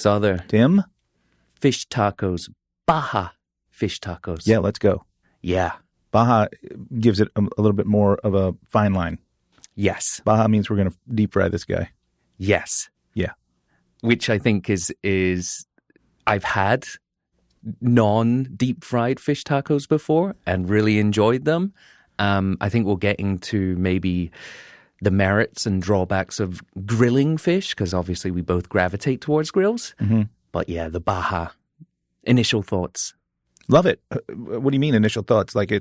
Sother. Tim? Fish tacos. Baja fish tacos. Yeah, let's go. Yeah. Baja gives it a little bit more of a fine line. Yes. Baja means we're going to deep fry this guy. Yes. Yeah. Which I think is I've had non-deep fried fish tacos before and really enjoyed them. I think we'll get into maybe the merits and drawbacks of grilling fish, because obviously we both gravitate towards grills. Mm-hmm. But yeah, the Baja. Initial thoughts. Love it. What do you mean initial thoughts? Like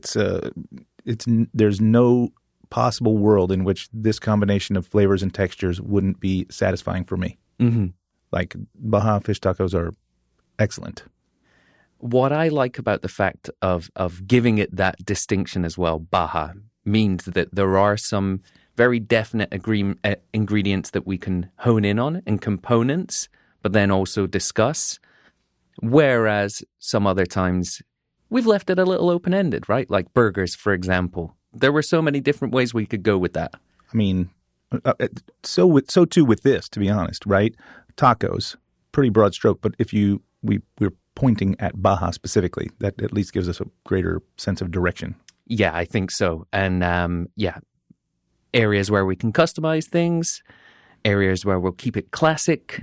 there's no possible world in which this combination of flavors and textures wouldn't be satisfying for me. Mm-hmm. Like Baja fish tacos are excellent. What I like about the fact of giving it that distinction as well, Baja, means that there are some very definite ingredients that we can hone in on and components, but then also discuss. Whereas some other times we've left it a little open-ended, right? Like burgers, for example. There were so many different ways we could go with that. I mean, so too with this, to be honest, right? Tacos, pretty broad stroke, but if we're pointing at Baja specifically, that at least gives us a greater sense of direction. Yeah, I think so. And areas where we can customize things, areas where we'll keep it classic,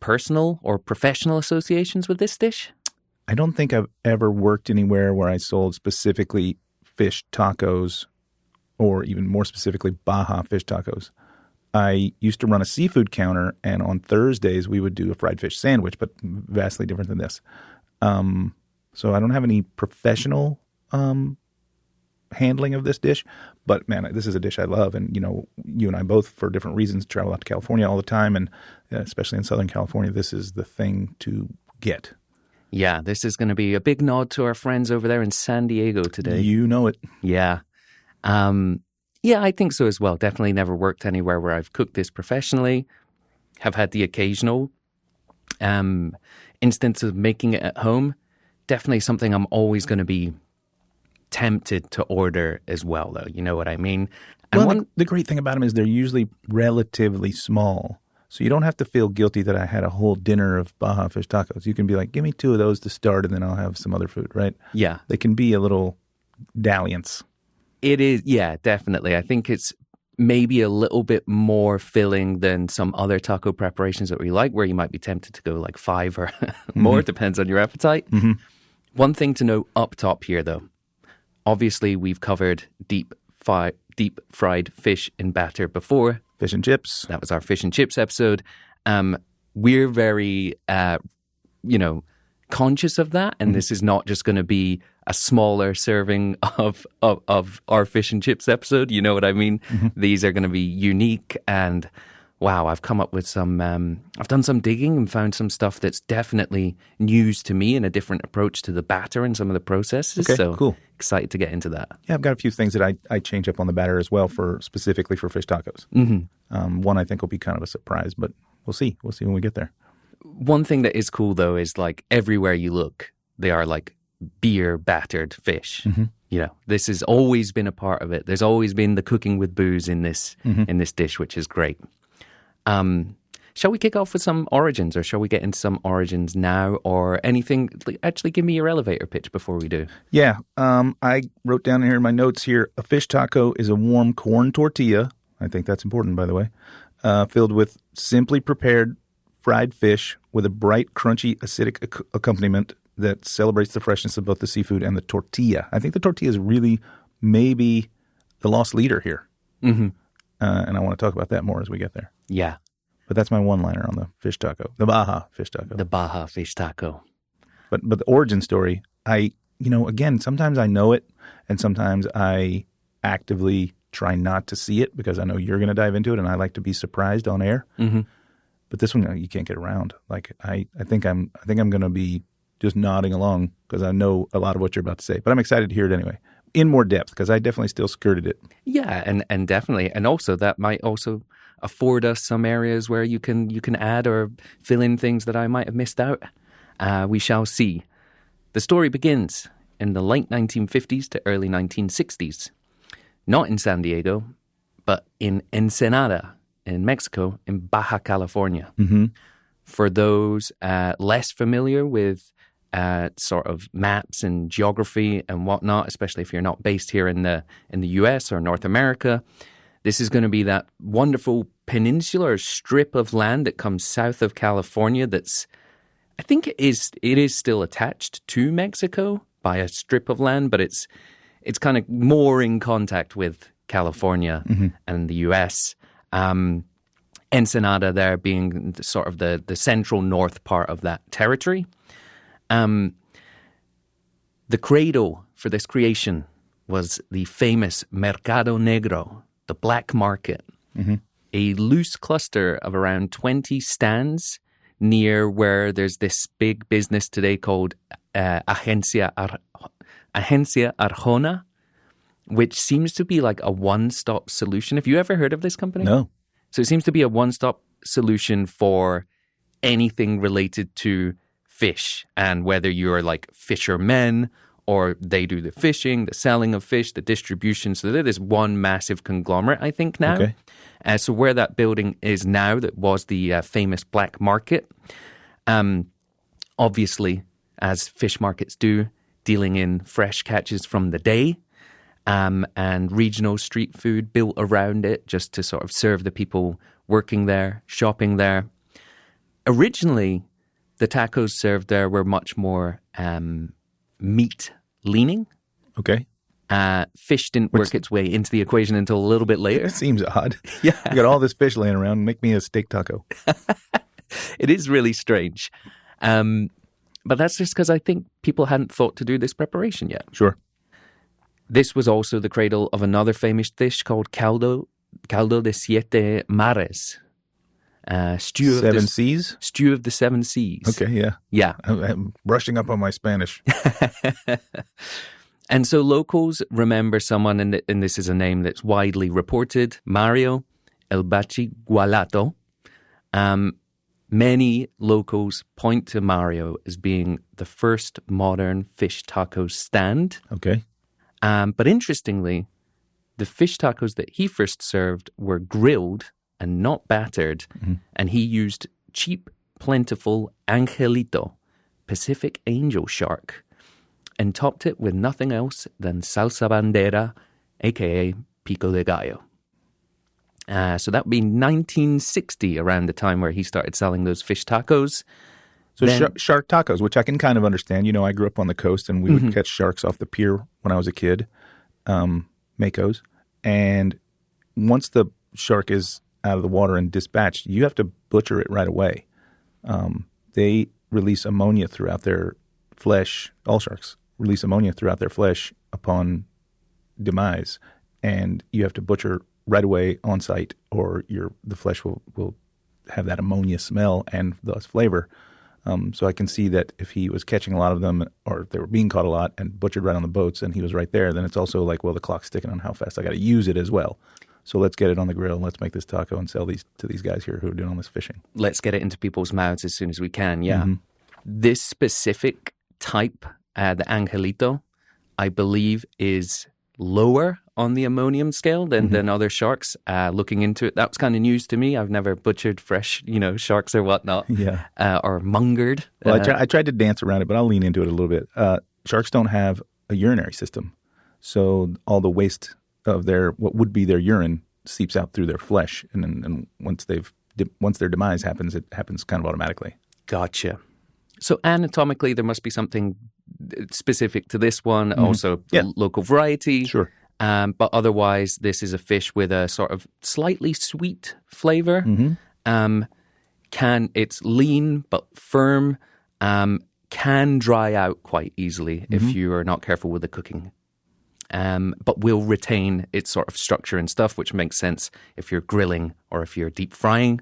personal or professional associations with this dish. I don't think I've ever worked anywhere where I sold specifically fish tacos, or even more specifically Baja fish tacos. I used to run a seafood counter, and on Thursdays we would do a fried fish sandwich, but vastly different than this. So I don't have any professional handling of this dish, but man, this is a dish I love. And, you and I both, for different reasons, travel out to California all the time, and especially in Southern California, this is the thing to get. Yeah, this is going to be a big nod to our friends over there in San Diego today. You know it. Yeah. Yeah, I think so as well. Definitely never worked anywhere where I've cooked this professionally. Have had the occasional instance of making it at home. Definitely something I'm always going to be tempted to order as well, though. You know what I mean? And well, the great thing about them is they're usually relatively small. So you don't have to feel guilty that I had a whole dinner of Baja fish tacos. You can be like, give me 2 of those to start, and then I'll have some other food, right? Yeah. They can be a little dalliance. It is, yeah, definitely. I think it's maybe a little bit more filling than some other taco preparations that we like, where you might be tempted to go like 5 or more, depends on your appetite. Mm-hmm. One thing to note up top here, though. Obviously, we've covered deep fried fish in batter before. Fish and chips. That was our fish and chips episode. We're very, conscious of that, and this is not just going to be a smaller serving of our fish and chips episode. You know what I mean? Mm-hmm. These are going to be unique, and wow, I've come up with some, I've done some digging and found some stuff that's definitely news to me and a different approach to the batter and some of the processes. Okay, so cool. Excited to get into that. Yeah, I've got a few things that I change up on the batter as well, specifically for fish tacos. Mm-hmm. One I think will be kind of a surprise, but we'll see. We'll see when we get there. One thing that is cool, though, is like everywhere you look, they are like beer battered fish. Mm-hmm. This has always been a part of it. There's always been the cooking with booze in this dish, which is great. Shall we kick off with some origins, or shall we get into some origins now, or anything? Actually, give me your elevator pitch before we do. Yeah. I wrote down here in my notes here, a fish taco is a warm corn tortilla. I think that's important, by the way. Filled with simply prepared fried fish with a bright, crunchy, acidic accompaniment that celebrates the freshness of both the seafood and the tortilla. I think the tortilla is really maybe the lost leader here. Mm-hmm. And I want to talk about that more as we get there. Yeah. But that's my one-liner on the fish taco, the Baja fish taco. The Baja fish taco. But the origin story, again, sometimes I know it, and sometimes I actively try not to see it because I know you're going to dive into it, and I like to be surprised on air. Mm-hmm. But this one, you can't get around. Like I think I'm going to be just nodding along because I know a lot of what you're about to say. But I'm excited to hear it anyway, in more depth, because I definitely still skirted it. Yeah, and definitely, and also that might also afford us some areas where you can add or fill in things that I might have missed out. We shall see. The story begins in the late 1950s to early 1960s. Not in San Diego, but in Ensenada, in Mexico, in Baja California. Mm-hmm. For those less familiar with sort of maps and geography and whatnot, especially if you're not based here in the US or North America, this is going to be that wonderful peninsular strip of land that comes south of California that's, I think it is still attached to Mexico by a strip of land, but it's kind of more in contact with California and the US. Ensenada there being sort of the central north part of that territory. The cradle for this creation was the famous Mercado Negro, the black market, a loose cluster of around 20 stands near where there's this big business today called Agencia Arjona, which seems to be like a one-stop solution. Have you ever heard of this company? No. So it seems to be a one-stop solution for anything related to fish, and whether you're like fishermen or they do the fishing, the selling of fish, the distribution. So they're this one massive conglomerate, I think, now. Okay. So where that building is now, that was the famous black market, obviously, as fish markets do, dealing in fresh catches from the day, and regional street food built around it just to sort of serve the people working there, shopping there. Originally, the tacos served there were much more meat-leaning. Okay. Fish didn't work its way into the equation until a little bit later. It seems odd. Yeah. You got all this fish laying around. Make me a steak taco. It is really strange. But that's just because I think people hadn't thought to do this preparation yet. Sure. This was also the cradle of another famous dish called caldo de siete mares. Stew Seven Seas? Stew of the Seven Seas. Okay, yeah. Yeah. I'm brushing up on my Spanish. And so locals remember someone, and this is a name that's widely reported, Mario El Bachigualato. Many locals point to Mario as being the first modern fish taco stand. Okay. But interestingly, the fish tacos that he first served were grilled and not battered, and he used cheap, plentiful Angelito, Pacific angel shark, and topped it with nothing else than salsa bandera, a.k.a. pico de gallo. So that would be 1960, around the time where he started selling those fish tacos. So shark tacos, which I can kind of understand. You know, I grew up on the coast, and we would catch sharks off the pier when I was a kid, Makos. And once the shark is out of the water and dispatched, you have to butcher it right away. They release ammonia throughout their flesh. All sharks release ammonia throughout their flesh upon demise, and you have to butcher right away on site, or the flesh will have that ammonia smell and thus flavor. So I can see that if he was catching a lot of them, or if they were being caught a lot and butchered right on the boats, and he was right there, then it's also like, well, the clock's ticking on how fast I got to use it as well. So let's get it on the grill. Let's make this taco and sell these to these guys here who are doing all this fishing. Let's get it into people's mouths as soon as we can, yeah. This specific type, the Angelito, I believe is lower on the ammonium scale than other sharks. Looking into it, that was kind of news to me. I've never butchered fresh, sharks or whatnot, or mungered. Well, I tried to dance around it, but I'll lean into it a little bit. Sharks don't have a urinary system, so all the waste of what would be their urine seeps out through their flesh, and once their demise happens, it happens kind of automatically. Gotcha. So anatomically, there must be something specific to this one, also local variety. Sure. But otherwise, this is a fish with a sort of slightly sweet flavor. It's lean but firm. Can dry out quite easily if you are not careful with the cooking. But will retain its sort of structure and stuff, which makes sense if you're grilling or if you're deep frying.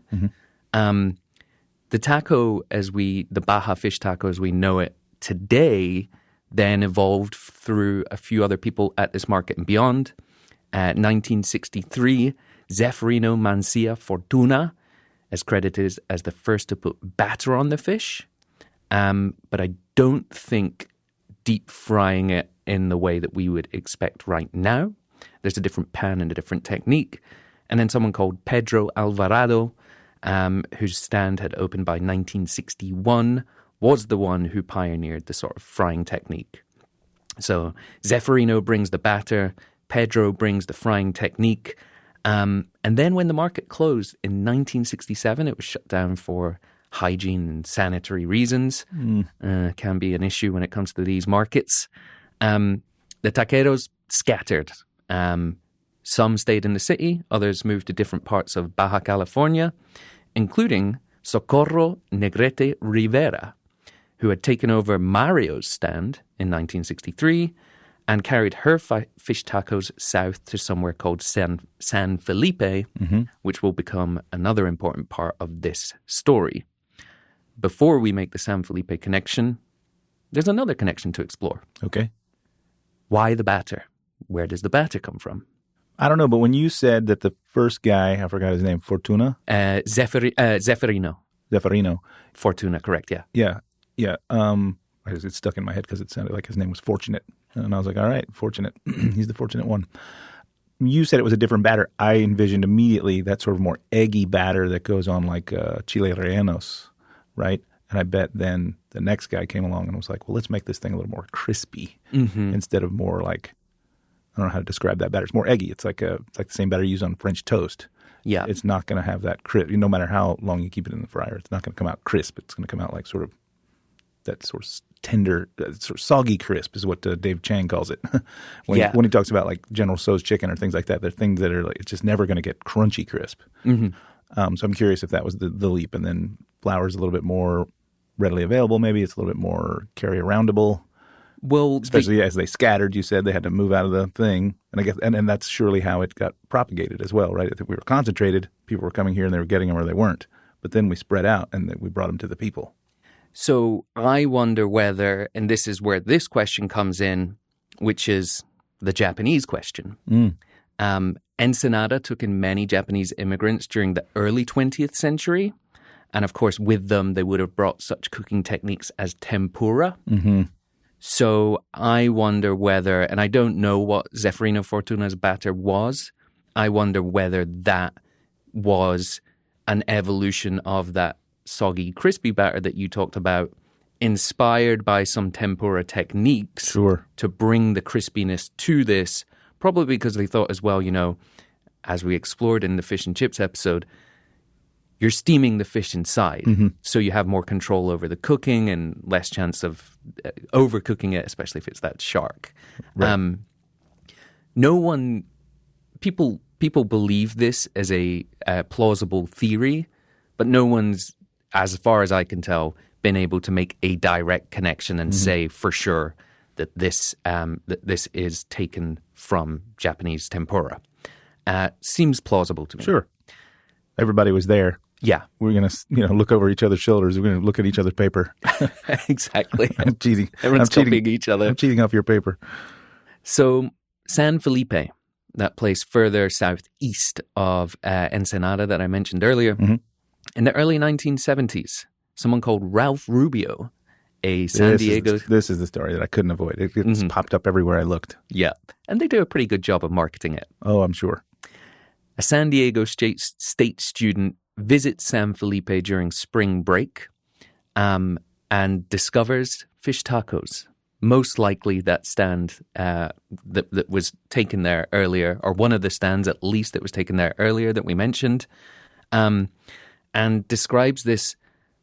The taco, the Baja fish taco as we know it today, then evolved through a few other people at this market and beyond. 1963, Zeferino Mancia Fortuna is credited as the first to put batter on the fish. But I don't think deep frying it in the way that we would expect right now. There's a different pan and a different technique. And then someone called Pedro Alvarado whose stand had opened by 1961, was the one who pioneered the sort of frying technique. So Zeferino brings the batter, Pedro brings the frying technique, and then when the market closed in 1967, it was shut down for hygiene and sanitary reasons. Can be an issue when it comes to these markets. The taqueros scattered. Some stayed in the city, others moved to different parts of Baja California, including Socorro Negrete Rivera, who had taken over Mario's stand in 1963 and carried her fish tacos south to somewhere called San Felipe, which will become another important part of this story. Before we make the San Felipe connection, there's another connection to explore. Okay. Why the batter? Where does the batter come from? I don't know, but when you said that the first guy, I forgot his name, Fortuna? Zeferino. Fortuna, correct, yeah. Yeah. It stuck in my head because it sounded like his name was Fortunate. And I was like, all right, Fortunate. He's the fortunate one. You said it was a different batter. I envisioned immediately that sort of more eggy batter that goes on like chile rellenos, right? And I bet then the next guy came along and was like, well, let's make this thing a little more crispy instead of more like, I don't know how to describe that batter. It's more eggy. It's like the same batter used on French toast. Yeah. It's not going to have that crisp. No matter how long you keep it in the fryer, it's not going to come out crisp. It's going to come out like sort of that sort of tender, sort of soggy crisp is what Dave Chang calls it. when he talks about like General Tso's chicken or things like that, they're things that are like, it's just never going to get crunchy crisp. So I'm curious if that was the leap. And then flour's a little bit more readily available. Maybe it's a little bit more carry-aroundable. Well, especially as they scattered, you said they had to move out of the thing, and I guess, and that's surely how it got propagated as well, right? If we were concentrated, people were coming here and they were getting them or they weren't, but then we spread out and we brought them to the people. So I wonder whether, and this is where this question comes in, which is the Japanese question. Ensenada took in many Japanese immigrants during the early 20th century, and of course, with them, they would have brought such cooking techniques as tempura. So I wonder whether, and I don't know what Zeferino Fortuna's batter was, I wonder whether that was an evolution of that soggy, crispy batter that you talked about, inspired by some tempura techniques to bring the crispiness to this, probably because they thought as well, as we explored in the fish and chips episode, you're steaming the fish inside, so you have more control over the cooking and less chance of overcooking it, especially if it's that shark. Right. People believe this as a plausible theory, but no one's, as far as I can tell, been able to make a direct connection and say for sure that this is taken from Japanese tempura. Seems plausible to me. Sure. Everybody was there. Yeah. We're going to, look over each other's shoulders. We're going to look at each other's paper. Exactly. I'm cheating. Everyone's copying each other. I'm cheating off your paper. So San Felipe, that place further southeast of Ensenada that I mentioned earlier, in the early 1970s, someone called Ralph Rubio, a San Diego... This is the story that I couldn't avoid. It's popped up everywhere I looked. Yeah. And they do a pretty good job of marketing it. Oh, I'm sure. A San Diego state student visits San Felipe during spring break and discovers fish tacos. Most likely that stand that was taken there earlier, or one of the stands at least that was taken there earlier that we mentioned, and describes this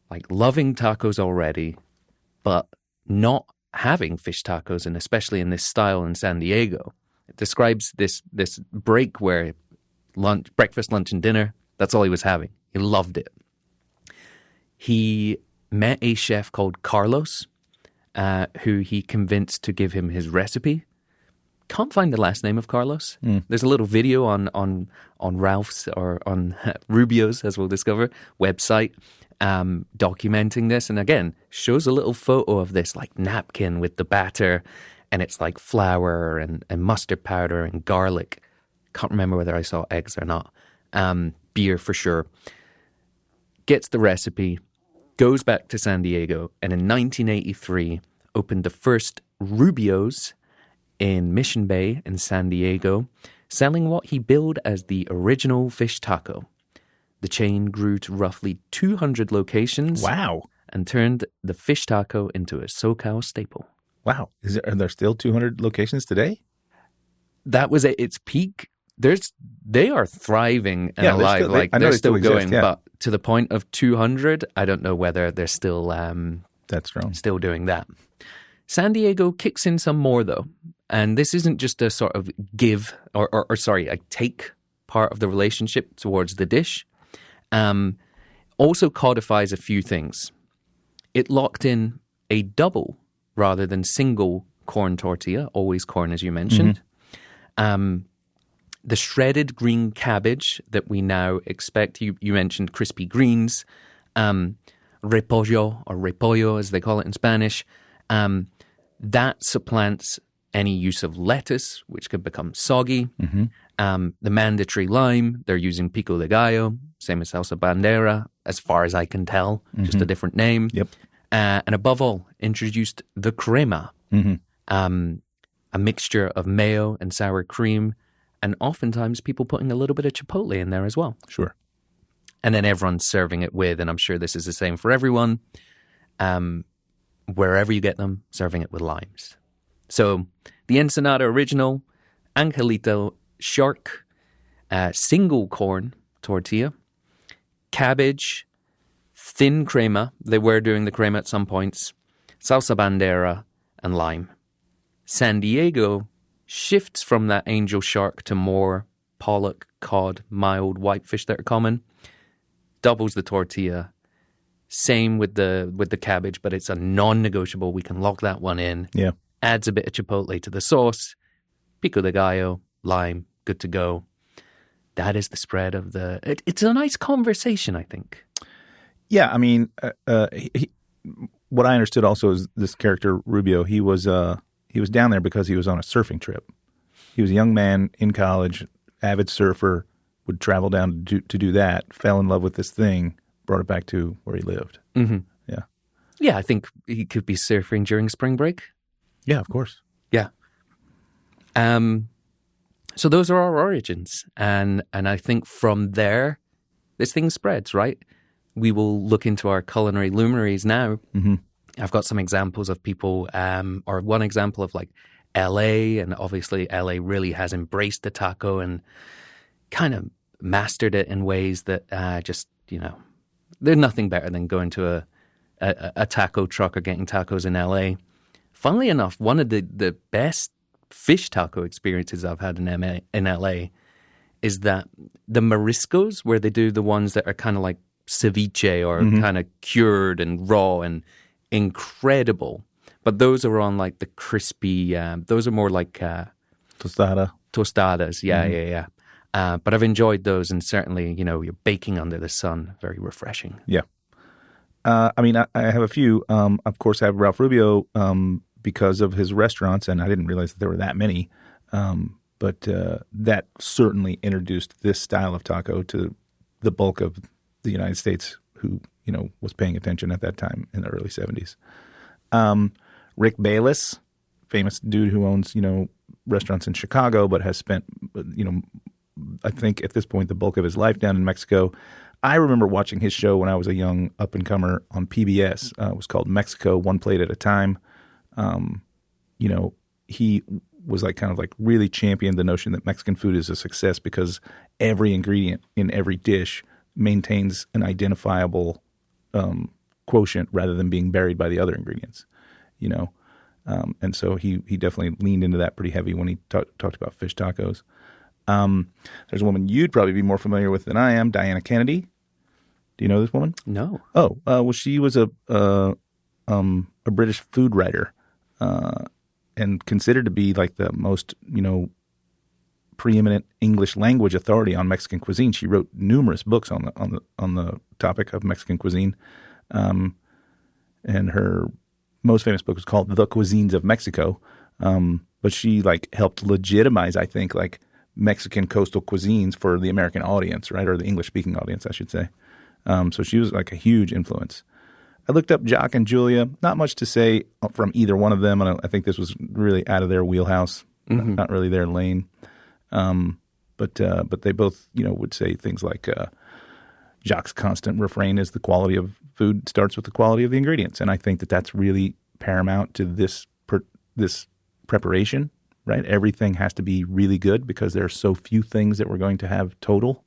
like loving tacos already, but not having fish tacos, and especially in this style in San Diego. It describes this break where breakfast, lunch, and dinner, that's all he was having. He loved it. He met a chef called Carlos, who he convinced to give him his recipe. Can't find the last name of Carlos. There's a little video on Ralph's, or on Rubio's, as we'll discover, website, documenting this. And again, shows a little photo of this like napkin with the batter, and it's like flour and mustard powder and garlic. Can't remember whether I saw eggs or not. Beer for sure. Gets the recipe, goes back to San Diego, and in 1983 opened the first Rubio's in Mission Bay in San Diego, selling what he billed as the original fish taco. the chain grew to roughly 200 locations. Wow. And turned the fish taco into a SoCal staple. Wow. Are there still 200 locations today? That was at its peak. They are thriving and alive. They're still going, exist, yeah. But to the point of 200, I don't know whether they're still that's strong. Still doing that. San Diego kicks in some more though, and this isn't just a sort of give or a take part of the relationship towards the dish. Also codifies a few things. It locked in a double rather than single corn tortilla, always corn as you mentioned. The shredded green cabbage that we now expect, you mentioned crispy greens, repollo or repollo as they call it in Spanish, that supplants any use of lettuce, which could become soggy. The mandatory lime, they're using pico de gallo, same as salsa bandera, as far as I can tell, just a different name. Yep. And above all, introduced the crema, a mixture of mayo and sour cream, and oftentimes people putting a little bit of chipotle in there as well. Sure. And then everyone's serving it with, and I'm sure this is the same for everyone, wherever you get them, serving it with limes. So the Ensenada original, Angelito shark, single corn tortilla, cabbage, thin crema. They were doing the crema at some points, salsa bandera, and lime. San Diego shifts from that angel shark to more pollock, cod, mild whitefish that are common. Doubles the tortilla. Same with the cabbage, but it's a non-negotiable. We can lock that one in. Yeah. Adds a bit of chipotle to the sauce. Pico de gallo, lime, good to go. That is the spread of the... It's a nice conversation, I think. Yeah, I mean, what I understood also is this character, Rubio, he was down there because he was on a surfing trip. He was a young man in college, avid surfer, would travel down to do that, fell in love with this thing, brought it back to where he lived. Yeah. Yeah, I think he could be surfing during spring break. Yeah, of course. Yeah. So those are our origins. And I think from there, this thing spreads, right? We will look into our culinary luminaries now. I've got some examples of people, or one example of like LA, and obviously LA really has embraced the taco and kind of mastered it in ways that there's nothing better than going to a taco truck or getting tacos in LA. Funnily enough, one of the best fish taco experiences I've had in LA is that the mariscos, where they do the ones that are kind of like ceviche or kind of cured and raw and incredible. But those are on like the crispy, those are more like tostadas. Yeah. But I've enjoyed those, and certainly, you're baking under the sun. Very refreshing. Yeah. I mean, I have a few. Of course, I have Ralph Rubio because of his restaurants, and I didn't realize that there were that many. But that certainly introduced this style of taco to the bulk of the United States who, was paying attention at that time in the early 70s. Rick Bayless, famous dude who owns, restaurants in Chicago, but has spent, I think at this point, the bulk of his life down in Mexico. I remember watching his show when I was a young up-and-comer on PBS. It was called Mexico, One Plate at a Time. He was kind of really championed the notion that Mexican food is a success because every ingredient in every dish maintains an identifiable quotient rather than being buried by the other ingredients, and so he definitely leaned into that pretty heavy when he talked about fish tacos. There's a woman you'd probably be more familiar with than I am, Diana Kennedy. Do you know this woman? No. Oh, well, she was a British food writer, and considered to be the most, preeminent English language authority on Mexican cuisine. She wrote numerous books on the topic of Mexican cuisine. And her most famous book was called The Cuisines of Mexico. But she helped legitimize, I think, Mexican coastal cuisines for the American audience, right? Or the English speaking audience, I should say. So she was a huge influence. I looked up Jock and Julia. Not much to say from either one of them. I think this was really out of their wheelhouse, not really their lane. But they both, would say things like, Jacques' constant refrain is the quality of food starts with the quality of the ingredients. And I think that that's really paramount to this preparation, right? Everything has to be really good because there are so few things that we're going to have total,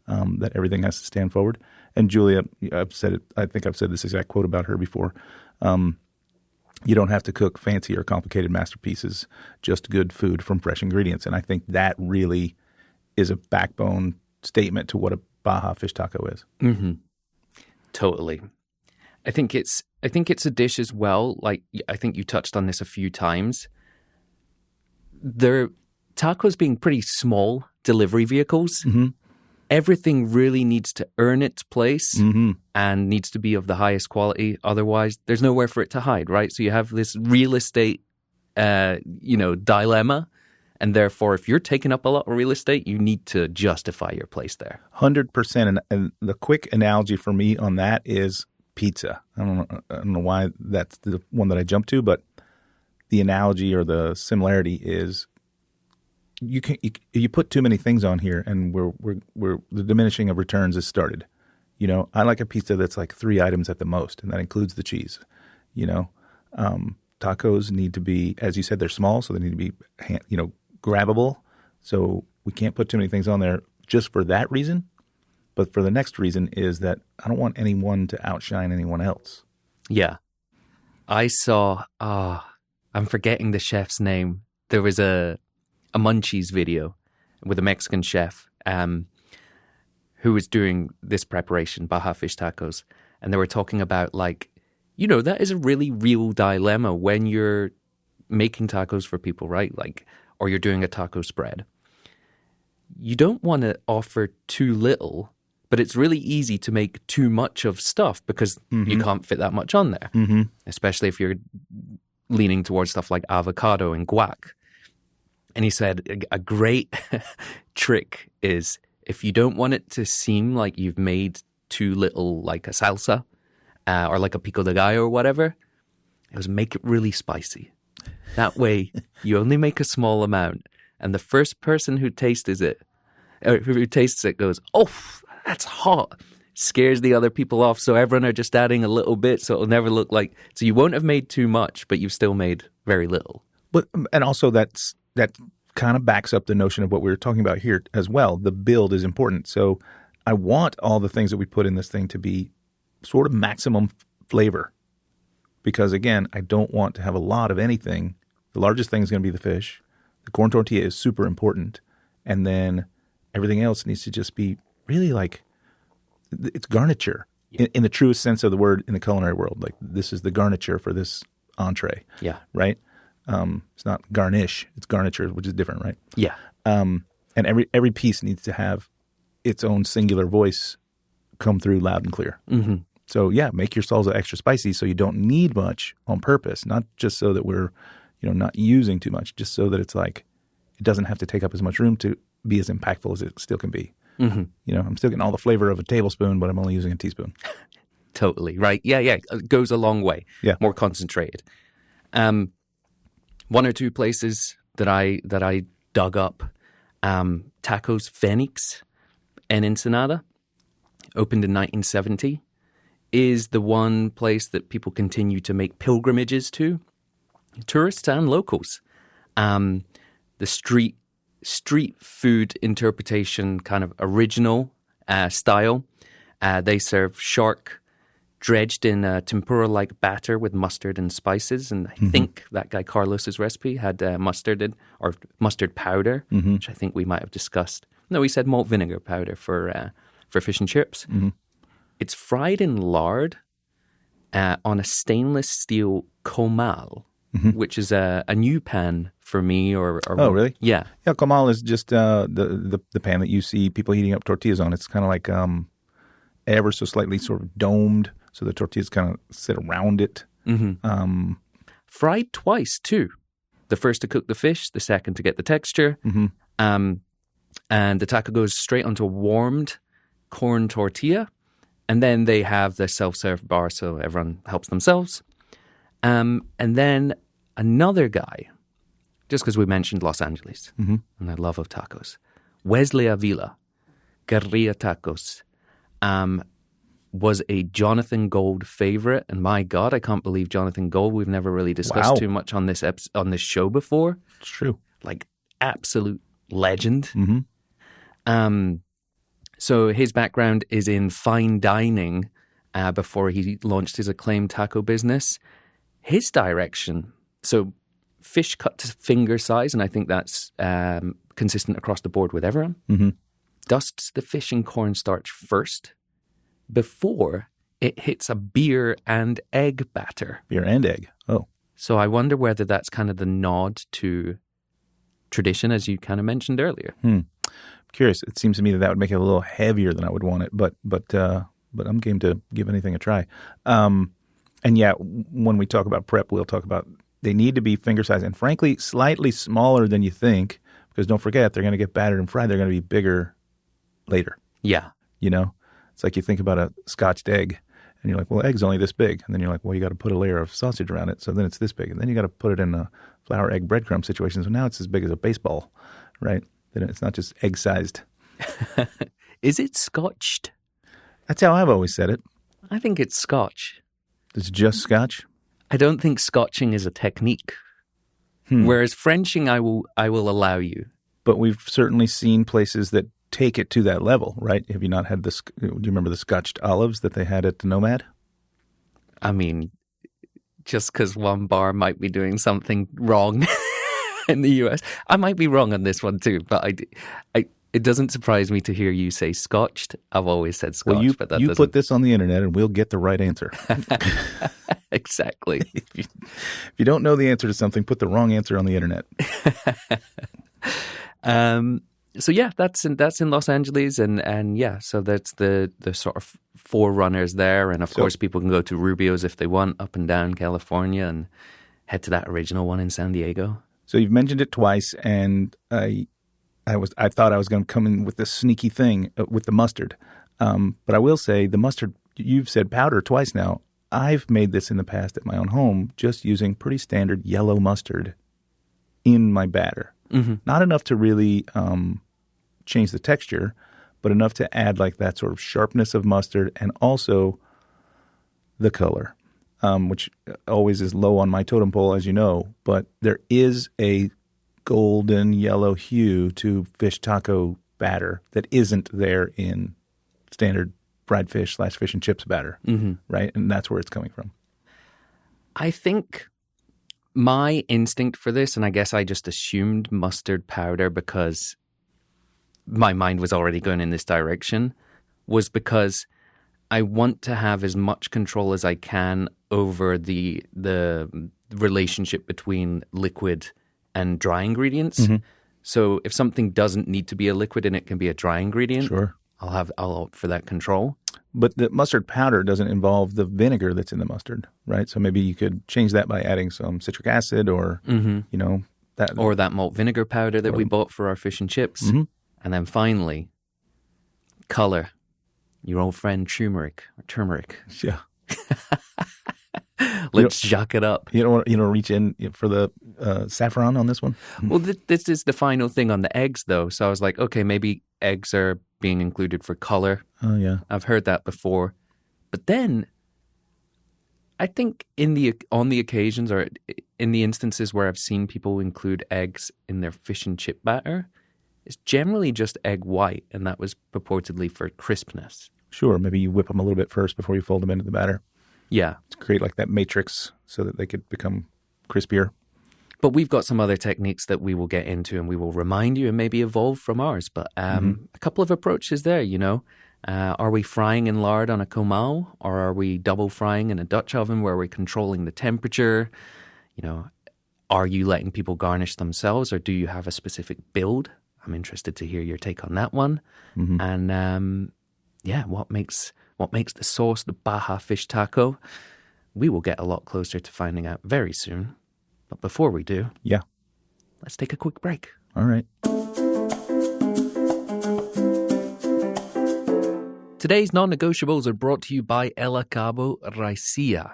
that everything has to stand forward. And Julia, I've said it, I think I've said this exact quote about her before. You don't have to cook fancy or complicated masterpieces, just good food from fresh ingredients. And I think that really is a backbone statement to what a Baja fish taco is. Mm-hmm. Totally. I think it's a dish as well. Like, I think you touched on this a few times. They're tacos being pretty small delivery vehicles. Mm-hmm. Everything really needs to earn its place Mm-hmm. and needs to be of the highest quality. Otherwise, there's nowhere for it to hide, right? So you have this real estate, dilemma. And therefore, if you're taking up a lot of real estate, you need to justify your place there. 100%. And the quick analogy for me on that is pizza. I don't know why that's the one that I jumped to, but the analogy or the similarity is you put too many things on here, and we're the diminishing of returns has started. I like a pizza that's like 3 items at the most, and that includes the cheese. Tacos need to be, as you said, they're small, so they need to be grabbable. So we can't put too many things on there just for that reason. But for the next reason is that I don't want anyone to outshine anyone else. Yeah. I saw, I'm forgetting the chef's name. There was a Munchies video with a Mexican chef who was doing this preparation, Baja fish tacos. And they were talking about that is a really real dilemma when you're making tacos for people, right? Or you're doing a taco spread. You don't want to offer too little, but it's really easy to make too much of stuff because you can't fit that much on there, especially if you're leaning towards stuff like avocado and guac. And he said a great trick is if you don't want it to seem like you've made too little, like a salsa or like a pico de gallo or whatever, it was make it really spicy. That way, you only make a small amount, and the first person who tastes it goes, "Oh, that's hot!" Scares the other people off, so everyone are just adding a little bit, so it'll never look like. So you won't have made too much, but you've still made very little. And also that kind of backs up the notion of what we were talking about here as well. The build is important. So I want all the things that we put in this thing to be sort of maximum flavor. Because, again, I don't want to have a lot of anything. The largest thing is going to be the fish. The corn tortilla is super important. And then everything else needs to just be really it's garniture in the truest sense of the word in the culinary world. Like, this is the garniture for this entree. Yeah. Right? It's not garnish. It's garniture, which is different, right? Yeah. And every piece needs to have its own singular voice come through loud and clear. Mm-hmm. So, yeah, make your salsa extra spicy so you don't need much on purpose, not just so that we're, not using too much, just so that it's it doesn't have to take up as much room to be as impactful as it still can be. Mm-hmm. I'm still getting all the flavor of a tablespoon, but I'm only using a teaspoon. Totally, right? Yeah, it goes a long way. Yeah. More concentrated. One or two places that I dug up, Tacos Phoenix in Ensenada, opened in 1970. Is the one place that people continue to make pilgrimages to, tourists and locals. The street food interpretation kind of original style. They serve shark dredged in a tempura-like batter with mustard and spices. And I think that guy Carlos's recipe had mustard powder, which I think we might have discussed. No, he said malt vinegar powder for fish and chips. Mm-hmm. It's fried in lard on a stainless steel comal, which is a new pan for me. Oh, really? Yeah. Yeah, comal is just the pan that you see people heating up tortillas on. It's kind of like ever so slightly sort of domed, so the tortillas kind of sit around it. Mm-hmm. Fried twice, too. The first to cook the fish, the second to get the texture. Mm-hmm. And the taco goes straight onto a warmed corn tortilla. And then they have the self-serve bar, so everyone helps themselves. And then another guy, just because we mentioned Los Angeles and their love of tacos, Wesley Avila, Guerrilla Tacos. was a Jonathan Gold favorite. And my God, I can't believe Jonathan Gold. We've never really discussed too much on this on this show before. It's true. Like absolute legend. Mm-hmm. So his background is in fine dining before he launched his acclaimed taco business. His direction, so fish cut to finger size, and I think that's consistent across the board with everyone, dusts the fish in cornstarch first before it hits a beer and egg batter. Beer and egg. Oh. So I wonder whether that's kind of the nod to tradition, as you kind of mentioned earlier. Curious. It seems to me that would make it a little heavier than I would want it, but I'm game to give anything a try. And yeah, when we talk about prep, we'll talk about they need to be finger size and frankly slightly smaller than you think, because don't forget they're going to get battered and fried. They're going to be bigger later. Yeah. You know, it's like you think about a scotched egg and you're like, well, egg's only this big. And then you're like, well, you got to put a layer of sausage around it. So then it's this big. And then you got to put it in a flour, egg, breadcrumb situation. So now it's as big as a baseball, right? Then it's not just egg sized. Is it scotched? That's how I've always said it. I think it's scotch. It's just scotch? I don't think scotching is a technique. Whereas Frenching, I will allow you. But we've certainly seen places that take it to that level, right? Have you not had this? Do you remember the scotched olives that they had at the Nomad? I mean, just because one bar might be doing something wrong in the US, I might be wrong on this one too. But it doesn't surprise me to hear you say scotched. I've always said scotch. Well, but that you doesn't... put this on the internet and we'll get the right answer. Exactly. If you don't know the answer to something, put the wrong answer on the internet. So yeah, that's in Los Angeles, and yeah, so that's the sort of forerunners there, and of course people can go to Rubio's if they want, up and down California, and head to that original one in San Diego. So you've mentioned it twice, and I thought I was going to come in with this sneaky thing with the mustard, but I will say the mustard. You've said powder twice now. I've made this in the past at my own home, just using pretty standard yellow mustard in my batter. Not enough to really change the texture, but enough to add like that sort of sharpness of mustard and also the color, which always is low on my totem pole, as you know. But there is a golden yellow hue to fish taco batter that isn't there in standard fried fish / fish and chips batter, right? And that's where it's coming from. I think my instinct for this, and I guess I just assumed mustard powder because my mind was already going in this direction, was because I want to have as much control as I can over the relationship between liquid and dry ingredients. So if something doesn't need to be a liquid and it can be a dry ingredient, sure, I'll opt for that control. But the mustard powder doesn't involve the vinegar that's in the mustard, right? So maybe you could change that by adding some citric acid or, you know, that. Or that malt vinegar powder that we bought for our fish and chips. And then finally, color. Your old friend turmeric. Yeah. Let's jack it up. You don't want to reach in for the saffron on this one? Well, this is the final thing on the eggs, though. So I was like, okay, maybe eggs are being included for color. Oh, yeah. I've heard that before. But then I think on the occasions or in the instances where I've seen people include eggs in their fish and chip batter, it's generally just egg white, and that was purportedly for crispness. Sure. Maybe you whip them a little bit first before you fold them into the batter. Yeah. To create like that matrix so that they could become crispier. But we've got some other techniques that we will get into and we will remind you and maybe evolve from ours. But a couple of approaches there, you know. Are we frying in lard on a comal, or are we double frying in a Dutch oven where we're controlling the temperature? You know, are you letting people garnish themselves, or do you have a specific build? I'm interested to hear your take on that one. And yeah, what makes the sauce the Baja fish taco? We will get a lot closer to finding out very soon. But before we do, yeah, let's take a quick break. All right. Today's non-negotiables are brought to you by El Acabo Raicilla.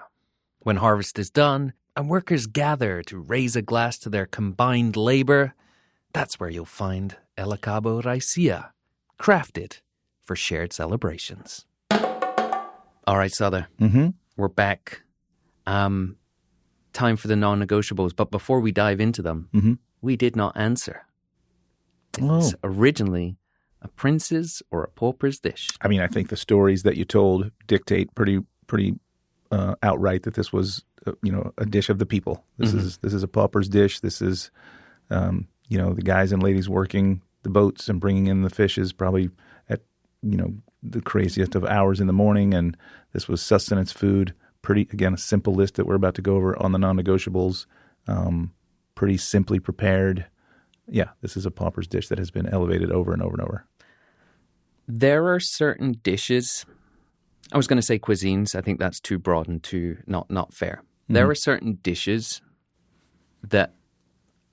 When harvest is done and workers gather to raise a glass to their combined labor, that's where you'll find El Acabo Raicilla, crafted for shared celebrations. All right, Sother. Mm-hmm. We're back. Time for the non-negotiables. But before we dive into them, we did not answer. It's originally a prince's or a pauper's dish. I mean, I think the stories that you told dictate pretty outright that this was, a dish of the people. This is a pauper's dish. This is, the guys and ladies working the boats and bringing in the fishes probably at, the craziest of hours in the morning. And this was sustenance food. Again, a simple list that we're about to go over on the non-negotiables. Pretty simply prepared. Yeah, this is a pauper's dish that has been elevated over and over and over. There are certain dishes, I was going to say cuisines. I think that's too broad and too not fair. There are certain dishes that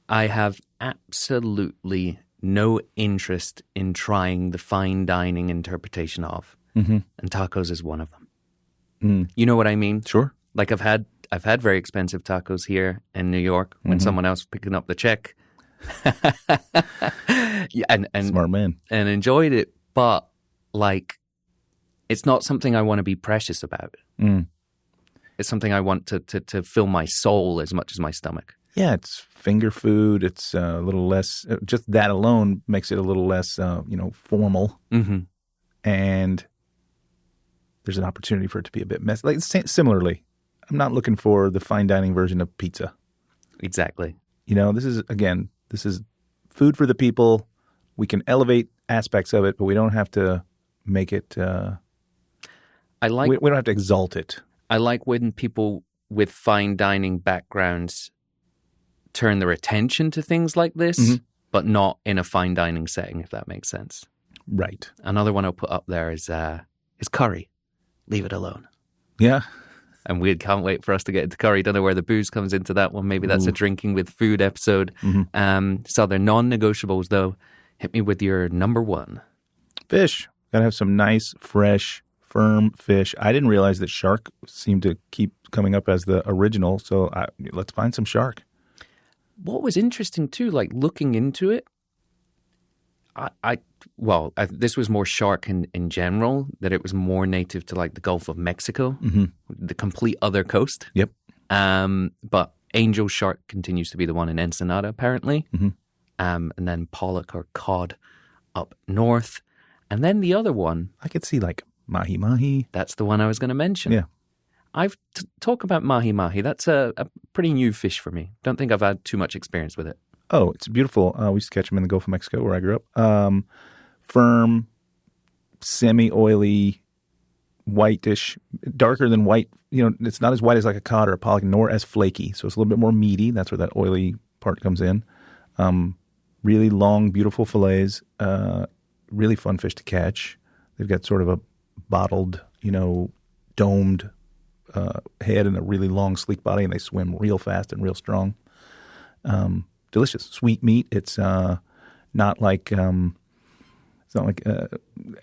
I have absolutely no interest in trying the fine dining interpretation of. And tacos is one of them. You know what I mean? Sure. Like I've had very expensive tacos here in New York when someone else was picking up the check. Yeah, and smart man. And enjoyed it, but like it's not something I want to be precious about. It's something I want to fill my soul as much as my stomach. Yeah, it's finger food. It's a little less. Just that alone makes it a little less, formal. And there's an opportunity for it to be a bit messy. Like similarly, I'm not looking for the fine dining version of pizza. Exactly. This is food for the people. We can elevate aspects of it, but we don't have to make it. We don't have to exalt it. I like when people with fine dining backgrounds turn their attention to things like this, but not in a fine dining setting, if that makes sense. Right. Another one I'll put up there is curry. Leave it alone. Yeah. And we can't wait for us to get into curry. Don't know where the booze comes into that one. Maybe that's a drinking with food episode. So they're non-negotiables, though. Hit me with your number one. Fish. Gotta have some nice, fresh, firm fish. I didn't realize that shark seemed to keep coming up as the original. So let's find some shark. What was interesting, too, like looking into it, this was more shark in general, that it was more native to like the Gulf of Mexico, the complete other coast. Yep. But angel shark continues to be the one in Ensenada, apparently. And then pollock or cod up north. And then the other one. I could see like mahi-mahi. That's the one I was going to mention. Yeah. I've talk about mahi-mahi. That's a pretty new fish for me. Don't think I've had too much experience with it. Oh, it's beautiful. We used to catch them in the Gulf of Mexico where I grew up. Firm, semi-oily, whitish, darker than white. It's not as white as like a cod or a pollock, nor as flaky. So it's a little bit more meaty. That's where that oily part comes in. Really long, beautiful fillets. Really fun fish to catch. They've got sort of a bottled, domed head and a really long, sleek body, and they swim real fast and real strong. Delicious, sweet meat. It's not like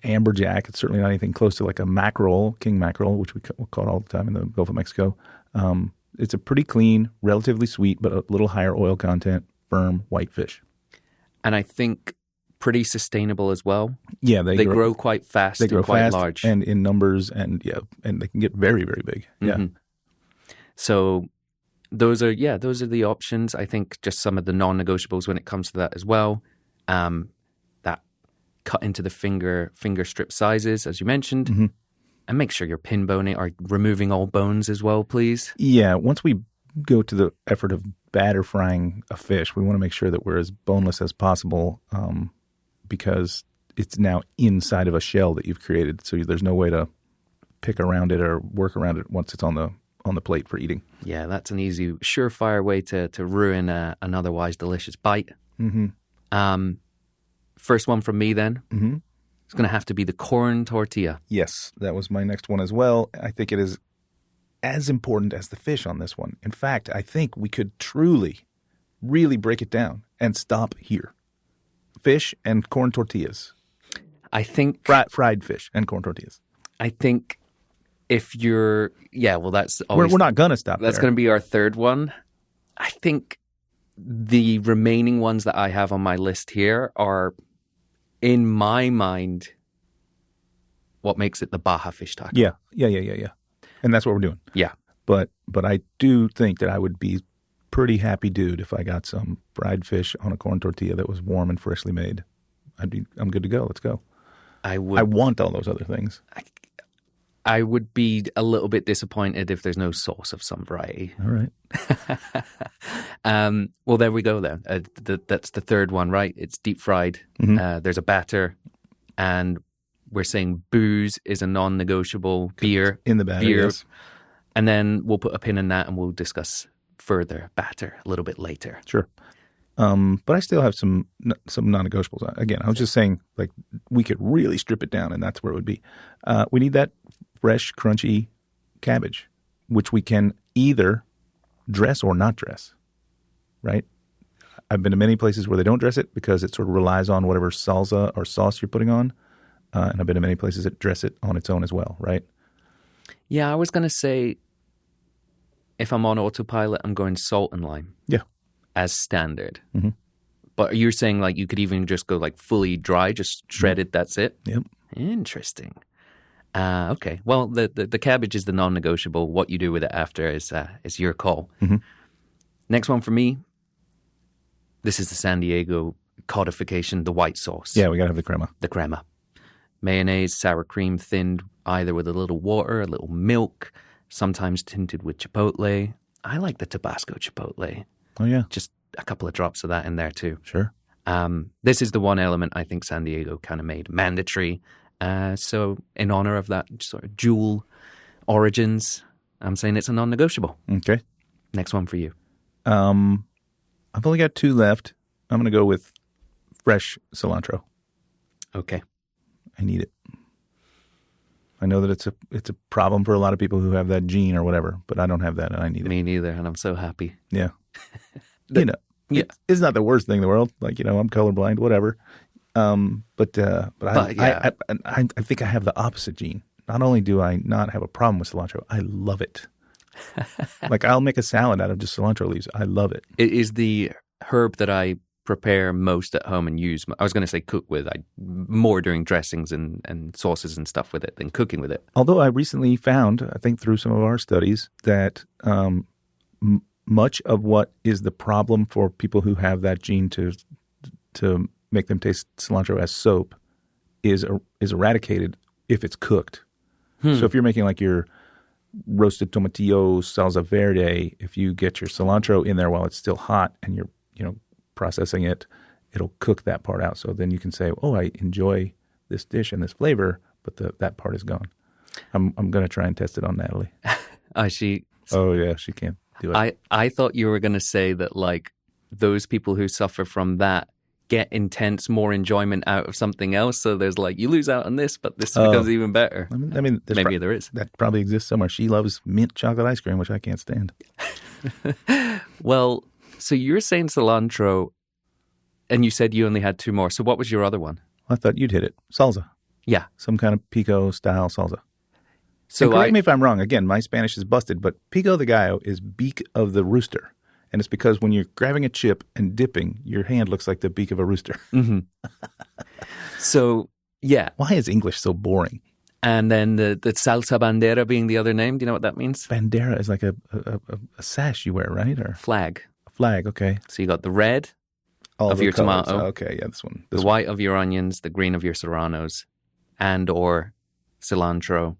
amberjack. It's certainly not anything close to like a mackerel, king mackerel, which we caught all the time in the Gulf of Mexico. It's a pretty clean, relatively sweet, but a little higher oil content, firm white fish. And I think pretty sustainable as well. Yeah, they grow quite fast. They grow and quite fast large and in numbers, and they can get very, very big. Yeah. So those are the options. I think just some of the non-negotiables when it comes to that as well. That cut into the finger strip sizes, as you mentioned, and make sure you're pin boning or removing all bones as well, please. Yeah, once we go to the effort of batter frying a fish, we want to make sure that we're as boneless as possible, because it's now inside of a shell that you've created. So there's no way to pick around it or work around it once it's on the plate for eating. Yeah, that's an easy, surefire way to ruin an otherwise delicious bite. First one from me then. It's going to have to be the corn tortilla. Yes, that was my next one as well. I think it is as important as the fish on this one. In fact, I think we could truly, really break it down and stop here. Fish and corn tortillas. I think fried fish and corn tortillas. I think if you're, that's always, we're not gonna stop. That's going to be our third one. I think the remaining ones that I have on my list here are, in my mind, what makes it the Baja fish taco. Yeah. And that's what we're doing. Yeah. But I do think that I would be pretty happy dude if I got some fried fish on a corn tortilla that was warm and freshly made. I'm good to go. Let's go. I want all those other things. I would be a little bit disappointed if there's no sauce of some variety. All right. Well, there we go then. That's the third one, right? It's deep fried. Mm-hmm. There's a batter, and we're saying booze is a non-negotiable. Beer in the batter. Beer, yes. And then we'll put a pin in that, and we'll discuss further batter a little bit later. Sure. But I still have some non-negotiables. Again, I was just saying, like, we could really strip it down, and that's where it would be. We need that fresh, crunchy cabbage, which we can either dress or not dress, right? I've been to many places where they don't dress it because it sort of relies on whatever salsa or sauce you're putting on. And I've been to many places that dress it on its own as well, right? Yeah, I was going to say, if I'm on autopilot, I'm going salt and lime. Yeah. As standard. Mm-hmm. But you're saying like you could even just go like fully dry, just shredded, that's it? Yep. Interesting. Okay. Well, the cabbage is the non-negotiable. What you do with it after is your call. Mm-hmm. Next one for me, this is the San Diego codification, the white sauce. Yeah, we got to have the crema. The crema. Mayonnaise, sour cream, thinned either with a little water, a little milk, sometimes tinted with chipotle. I like the Tabasco chipotle. Oh, yeah. Just a couple of drops of that in there too. Sure. This is the one element I think San Diego kind of made mandatory. So in honor of that sort of dual origins, I'm saying it's a non-negotiable. Okay. Next one for you. I've only got two left. I'm going to go with fresh cilantro. Okay. I need it. I know that it's a problem for a lot of people who have that gene or whatever, but I don't have that and I need it. Me neither, and I'm so happy. Yeah. Yeah. It's not the worst thing in the world. Like, I'm colorblind, whatever. But I think I have the opposite gene. Not only do I not have a problem with cilantro, I love it. Like, I'll make a salad out of just cilantro leaves. I love it. It is the herb that I prepare most at home and use. I was going to say cook with. I more doing dressings and sauces and stuff with it than cooking with it. Although I recently found, I think through some of our studies, that much of what is the problem for people who have that gene to make them taste cilantro as soap is eradicated if it's cooked. So if you're making like your roasted tomatillo salsa verde, if you get your cilantro in there while it's still hot and you're processing it, it'll cook that part out. So then you can say, oh, I enjoy this dish and this flavor, but that part is gone. I'm going to try and test it on Natalie. Oh, yeah, she can't do it. I thought you were going to say that, like, those people who suffer from that get more enjoyment out of something else. So there's like, you lose out on this, but this becomes even better. I mean maybe there is. That probably exists somewhere. She loves mint chocolate ice cream, which I can't stand. Well, so you're saying cilantro, and you said you only had two more. So what was your other one? I thought you'd hit it. Salsa. Yeah. Some kind of pico-style salsa. So and correct me if I'm wrong. Again, my Spanish is busted, but pico de gallo is beak of the rooster. And it's because when you're grabbing a chip and dipping, your hand looks like the beak of a rooster. Mm-hmm. So, yeah. Why is English so boring? And then the salsa bandera being the other name. Do you know what that means? Bandera is like a sash you wear, right? Or flag. A flag, okay. So you got the red of your colors. tomato. Oh, okay, yeah, this one. The white of your onions, the green of your serranos, and or cilantro.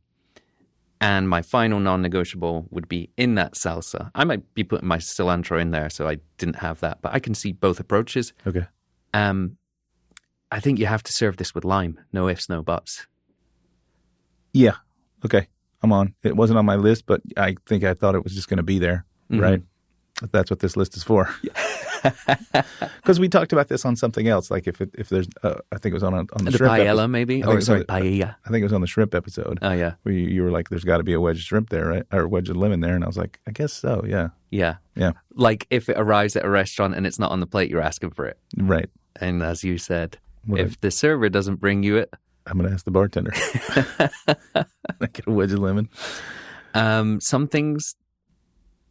And my final non-negotiable would be in that salsa. I might be putting my cilantro in there, so I didn't have that. But I can see both approaches. Okay. I think you have to serve this with lime. No ifs, no buts. Yeah. Okay. I'm on. It wasn't on my list, but I think I thought it was just going to be there, right? But that's what this list is for. Because we talked about this on something else, like if there's, I think it was on the shrimp paella, episode. maybe? Paella. I think it was on the shrimp episode. Oh, yeah. Where you were like, there's got to be a wedge of shrimp there, right? Or a wedge of lemon there. And I was like, I guess so, yeah. Yeah. Yeah. Like if it arrives at a restaurant and it's not on the plate, you're asking for it. Right. And as you said, if the server doesn't bring you it, I'm going to ask the bartender. I get a wedge of lemon. Some things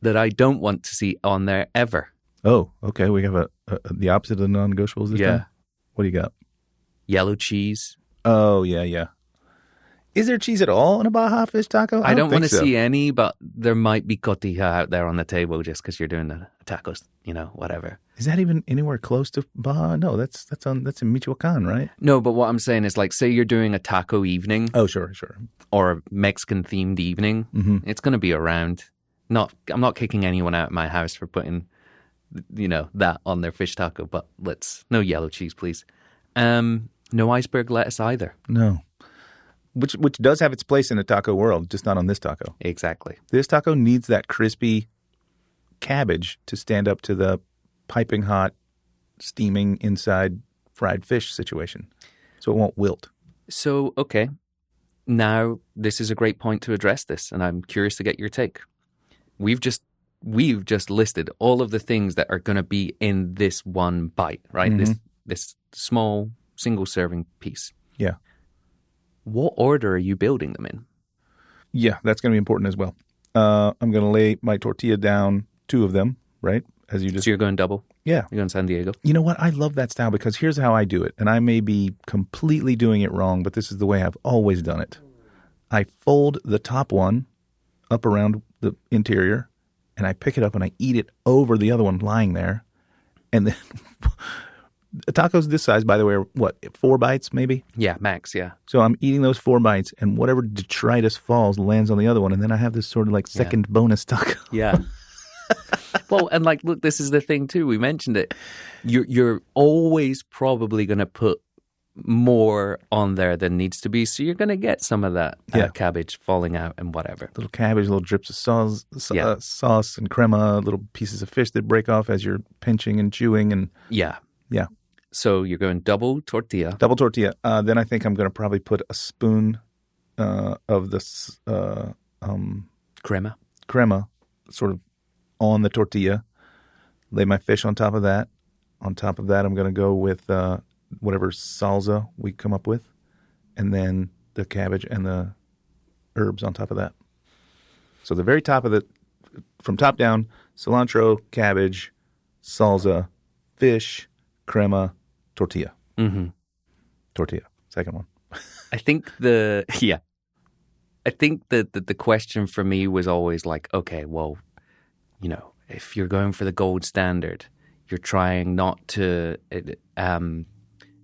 that I don't want to see on there ever. Oh, okay. We have the opposite of the non-negotiables this time? What do you got? Yellow cheese. Oh, yeah. Is there cheese at all in a Baja fish taco? I don't want to think so. see any, but there might be cotija out there on the table just because you're doing the tacos, whatever. Is that even anywhere close to Baja? No, that's in Michoacan, right? No, but what I'm saying is, like, say you're doing a taco evening. Oh, sure. Or a Mexican-themed evening. Mm-hmm. It's going to be around. I'm not kicking anyone out of my house for putting, that on their fish taco, but no yellow cheese, please. No iceberg lettuce either. No. Which does have its place in the taco world, just not on this taco. Exactly. This taco needs that crispy cabbage to stand up to the piping hot, steaming inside fried fish situation, so it won't wilt. So, okay. Now, this is a great point to address this, and I'm curious to get your take. We've just listed all of the things that are going to be in this one bite, right? Mm-hmm. This small single serving piece. Yeah. What order are you building them in? Yeah, that's going to be important as well. I'm going to lay my tortilla down, 2 of them, right? So you're going double? Yeah. You're going San Diego? You know what? I love that style because here's how I do it. And I may be completely doing it wrong, but this is the way I've always done it. I fold the top one up around the interior, and I pick it up and I eat it over the other one lying there. And then tacos this size, by the way, are what, 4 bites maybe? Yeah, max, yeah. So I'm eating those 4 bites, and whatever detritus falls lands on the other one, and then I have this sort of like second bonus taco. Yeah. Well, and like, look, this is the thing too. We mentioned it. You're always probably going to put more on there than needs to be, so you're going to get some of that cabbage falling out and whatever. Little cabbage, little drips of sauce and crema, little pieces of fish that break off as you're pinching and chewing, and yeah. So you're going double tortilla. Double tortilla. Then I think I'm going to probably put a spoon of this Crema. sort of on the tortilla. Lay my fish on top of that. On top of that, I'm going to go with whatever salsa we come up with, and then the cabbage and the herbs on top of that. So the very top of it, from top down, cilantro, cabbage, salsa, fish, crema, tortilla. Mm-hmm. Tortilla, second one. I think the question for me was always like, okay, well, if you're going for the gold standard, you're trying not to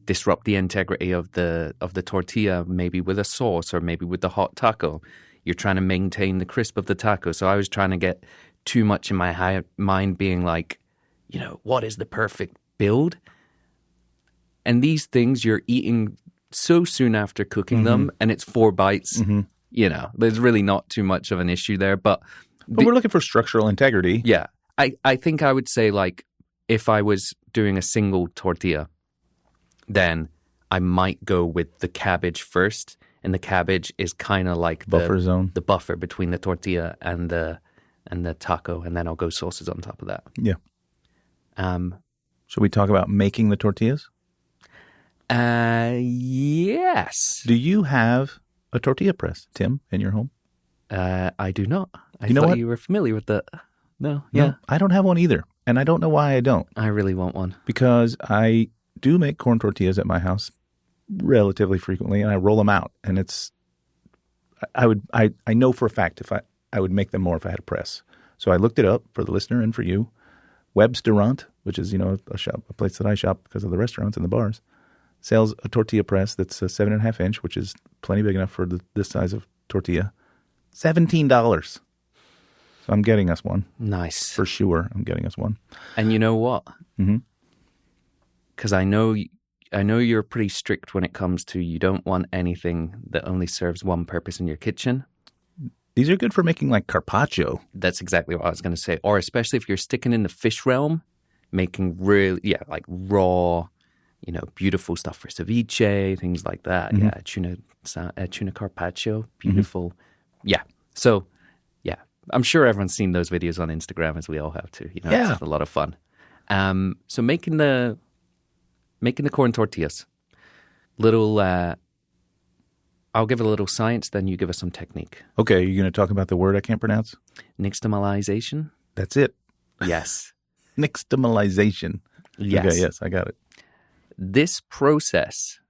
disrupt the integrity of the tortilla, maybe with a sauce or maybe with the hot taco. You're trying to maintain the crisp of the taco. So I was trying to get too much in my mind being like, what is the perfect build? And these things you're eating so soon after cooking them, and it's 4 bites. Mm-hmm. There's really not too much of an issue there. But we're looking for structural integrity. Yeah. I think I would say, like, if I was doing a single tortilla, then I might go with the cabbage first. And the cabbage is kind of like buffer zone, the buffer between the tortilla and the taco. And then I'll go sauces on top of that. Yeah. Should we talk about making the tortillas? Yes. Do you have a tortilla press, Tim, in your home? I do not. I know thought what? you were familiar with that. No. I don't have one either, and I don't know why I don't. I really want one. Because I do make corn tortillas at my house relatively frequently, and I roll them out, and I know for a fact if I would make them more if I had a press. So I looked it up for the listener and for you. Webstaurant, which is a place that I shop because of the restaurants and the bars, sells a tortilla press that's a 7.5 inch, which is plenty big enough for this size of tortilla. $17. So I'm getting us one. Nice. For sure, I'm getting us one. And you know what? Mm-hmm. Because I know you're pretty strict when it comes to you don't want anything that only serves one purpose in your kitchen. These are good for making like carpaccio. That's exactly what I was going to say. Or especially if you're sticking in the fish realm, making really, like raw, beautiful stuff for ceviche, things like that. Mm-hmm. Yeah, tuna carpaccio, beautiful. Mm-hmm. Yeah. So, yeah, I'm sure everyone's seen those videos on Instagram, as we all have too. It's a lot of fun. So making the corn tortillas, I'll give it a little science, then you give us some technique. Okay, you're going to talk about the word I can't pronounce? Nixtamalization. That's it. Yes. Nixtamalization. Yes. Okay, yes, I got it. This process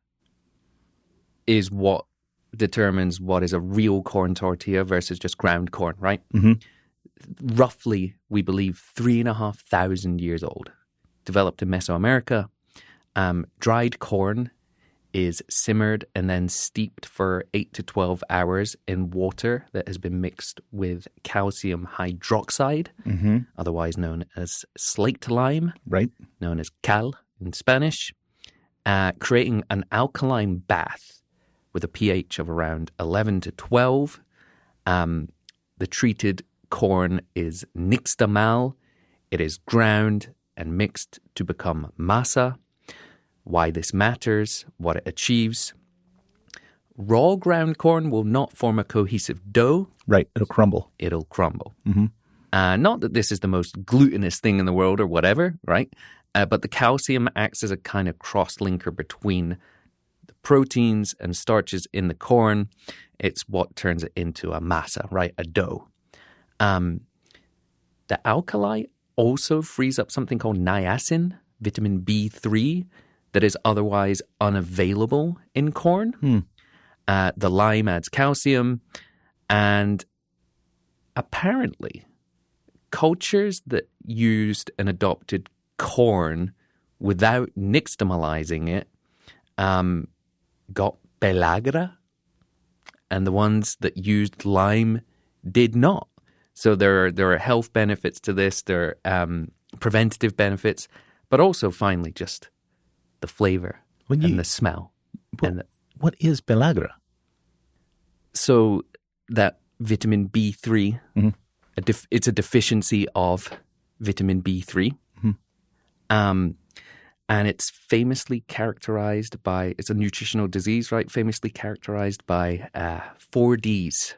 is what determines what is a real corn tortilla versus just ground corn, right? Roughly, we believe 3,500 years old. Developed in Mesoamerica. Dried corn is simmered and then steeped for 8 to 12 hours in water that has been mixed with calcium hydroxide, otherwise known as slaked lime, Right. known as cal in Spanish, creating an alkaline bath with a pH of around 11 to 12. The treated corn is nixtamal. It is ground and mixed to become masa. Why this matters, what it achieves. Raw ground corn will not form a cohesive dough. Right. It'll crumble. It'll crumble. Not that this is the most glutinous thing in the world or whatever, right? But the calcium acts as a kind of cross-linker between the proteins and starches in the corn. It's what turns it into a masa, right? A dough. The alkali also frees up something called niacin, vitamin B3, that is otherwise unavailable in corn. The lime adds calcium, and apparently cultures that used and adopted corn without nixtamalizing it got pellagra, and the ones that used lime did not. So there are health benefits to this, there are preventative benefits, but also finally just the flavor and the smell. What is pellagra? So that vitamin B3, it's a deficiency of vitamin B3. And it's famously characterized by, it's a nutritional disease, right? Famously characterized by 4 Ds: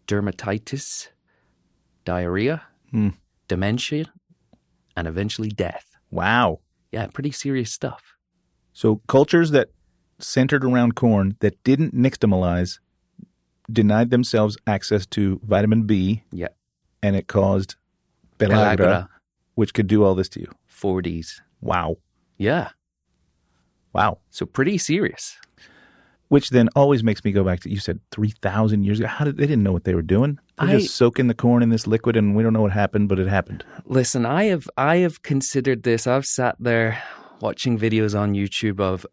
dermatitis, diarrhea, dementia, and eventually death. Wow. Yeah, pretty serious stuff. So cultures that centered around corn that didn't nixtamalize denied themselves access to vitamin B. Yeah. And it caused pellagra, which could do all this to you. 4 Ds. Wow. Yeah. Wow. So pretty serious. Which then always makes me go back to, you said 3,000 years ago. They didn't know what they were doing? They're just soaking the corn in this liquid and we don't know what happened, but it happened. Listen, I have considered this. I've sat there watching videos on YouTube of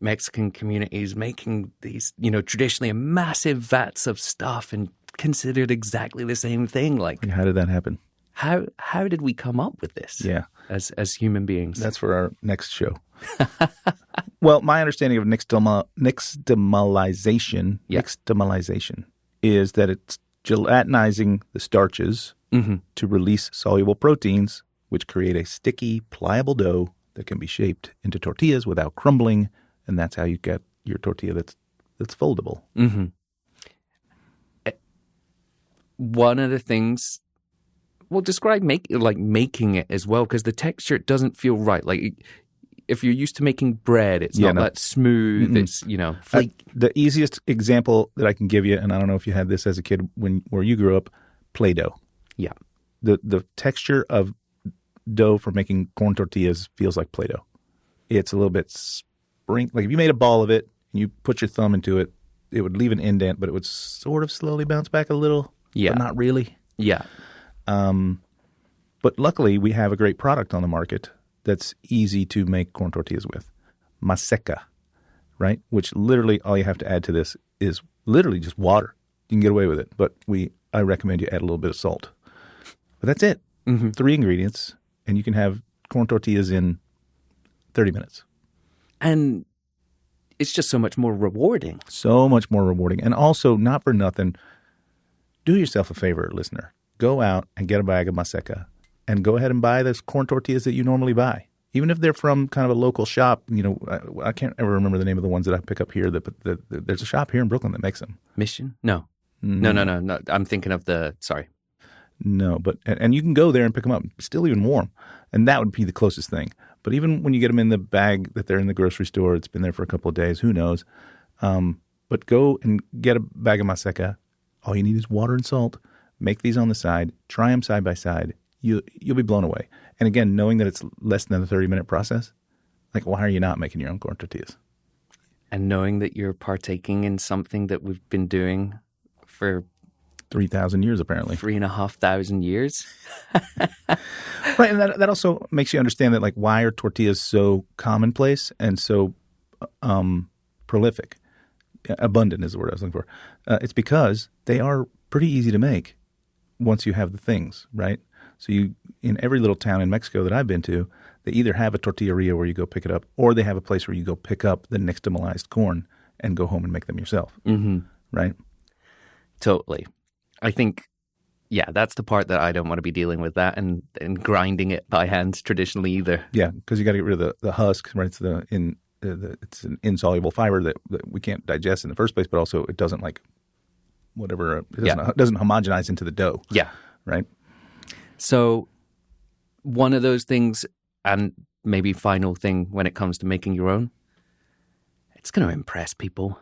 Mexican communities making these, traditionally massive vats of stuff and considered exactly the same thing. Like, how did that happen? How did we come up with this? Yeah. As human beings? That's for our next show. Well, my understanding of nixtamalization is that it's gelatinizing the starches to release soluble proteins, which create a sticky, pliable dough that can be shaped into tortillas without crumbling, and that's how you get your tortilla that's foldable. One of the things, well, describe making it as well, because the texture doesn't feel right. Like if you're used to making bread, it's not that smooth. It's flake. The easiest example that I can give you, and I don't know if you had this as a kid where you grew up, Play-Doh. Yeah, the texture of dough for making corn tortillas feels like Play-Doh. It's a little bit like if you made a ball of it and you put your thumb into it, it would leave an indent, but it would sort of slowly bounce back a little. Yeah, but not really. Yeah. But luckily, we have a great product on the market that's easy to make corn tortillas with. Maseca, right? Which literally all you have to add to this is literally just water. You can get away with it, but I recommend you add a little bit of salt. But that's it. 3 ingredients, and you can have corn tortillas in 30 minutes. And it's just so much more rewarding. So much more rewarding. And also, not for nothing, do yourself a favor, listener. Go out and get a bag of Maseca and go ahead and buy those corn tortillas that you normally buy. Even if they're from kind of a local shop, I can't ever remember the name of the ones that I pick up here. There's a shop here in Brooklyn that makes them. Mission? No. No. I'm thinking of No, but and you can go there and pick them up. Still even warm. And that would be the closest thing. But even when you get them in the bag that they're in the grocery store, it's been there for a couple of days, who knows. But go and get a bag of Maseca. All you need is water and salt. Make these on the side. Try them side by side. You'll be blown away. And again, knowing that it's less than a 30-minute process, like why are you not making your own corn tortillas? And knowing that you're partaking in something that we've been doing for 3,000 years, apparently. 3,500 years. Right, and that also makes you understand that, like, why are tortillas so commonplace and so prolific? Abundant is the word I was looking for. It's because they are pretty easy to make once you have the things, right? So in every little town in Mexico that I've been to, they either have a tortilleria where you go pick it up, or they have a place where you go pick up the nixtamalized corn and go home and make them yourself, right? Totally. I think, yeah, that's the part that I don't want to be dealing with, that and grinding it by hand traditionally either. Yeah, because you got to get rid of the husk, right? It's it's an insoluble fiber that we can't digest in the first place, but also it doesn't it doesn't homogenize into the dough. Yeah. Right? So one of those things, and maybe final thing when it comes to making your own, it's going to impress people.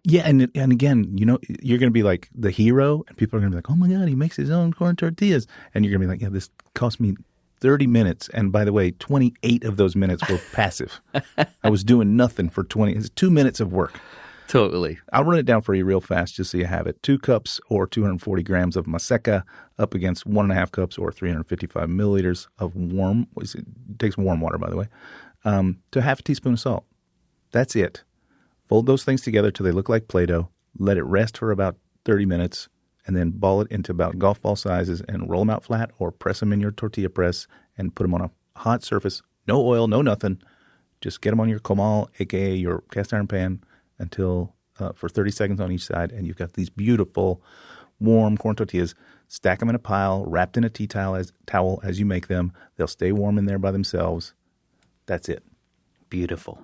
Yeah, and again, you're going to be like the hero, and people are going to be like, oh my God, he makes his own corn tortillas. And you're going to be like, yeah, this cost me 30 minutes. And by the way, 28 of those minutes were passive. I was doing nothing for 20. It's 2 minutes of work. Totally. I'll run it down for you real fast just so you have it. 2 cups or 240 grams of maseca up against 1.5 cups or 355 milliliters of warm. It takes warm water, by the way, to half a teaspoon of salt. That's it. Fold those things together till they look like Play-Doh. Let it rest for about 30 minutes, and then ball it into about golf ball sizes and roll them out flat or press them in your tortilla press and put them on a hot surface. No oil, no nothing. Just get them on your comal, a.k.a. your cast iron pan, until for 30 seconds on each side, and you've got these beautiful, warm corn tortillas. Stack them in a pile, wrapped in a tea towel as you make them. They'll stay warm in there by themselves. That's it. Beautiful.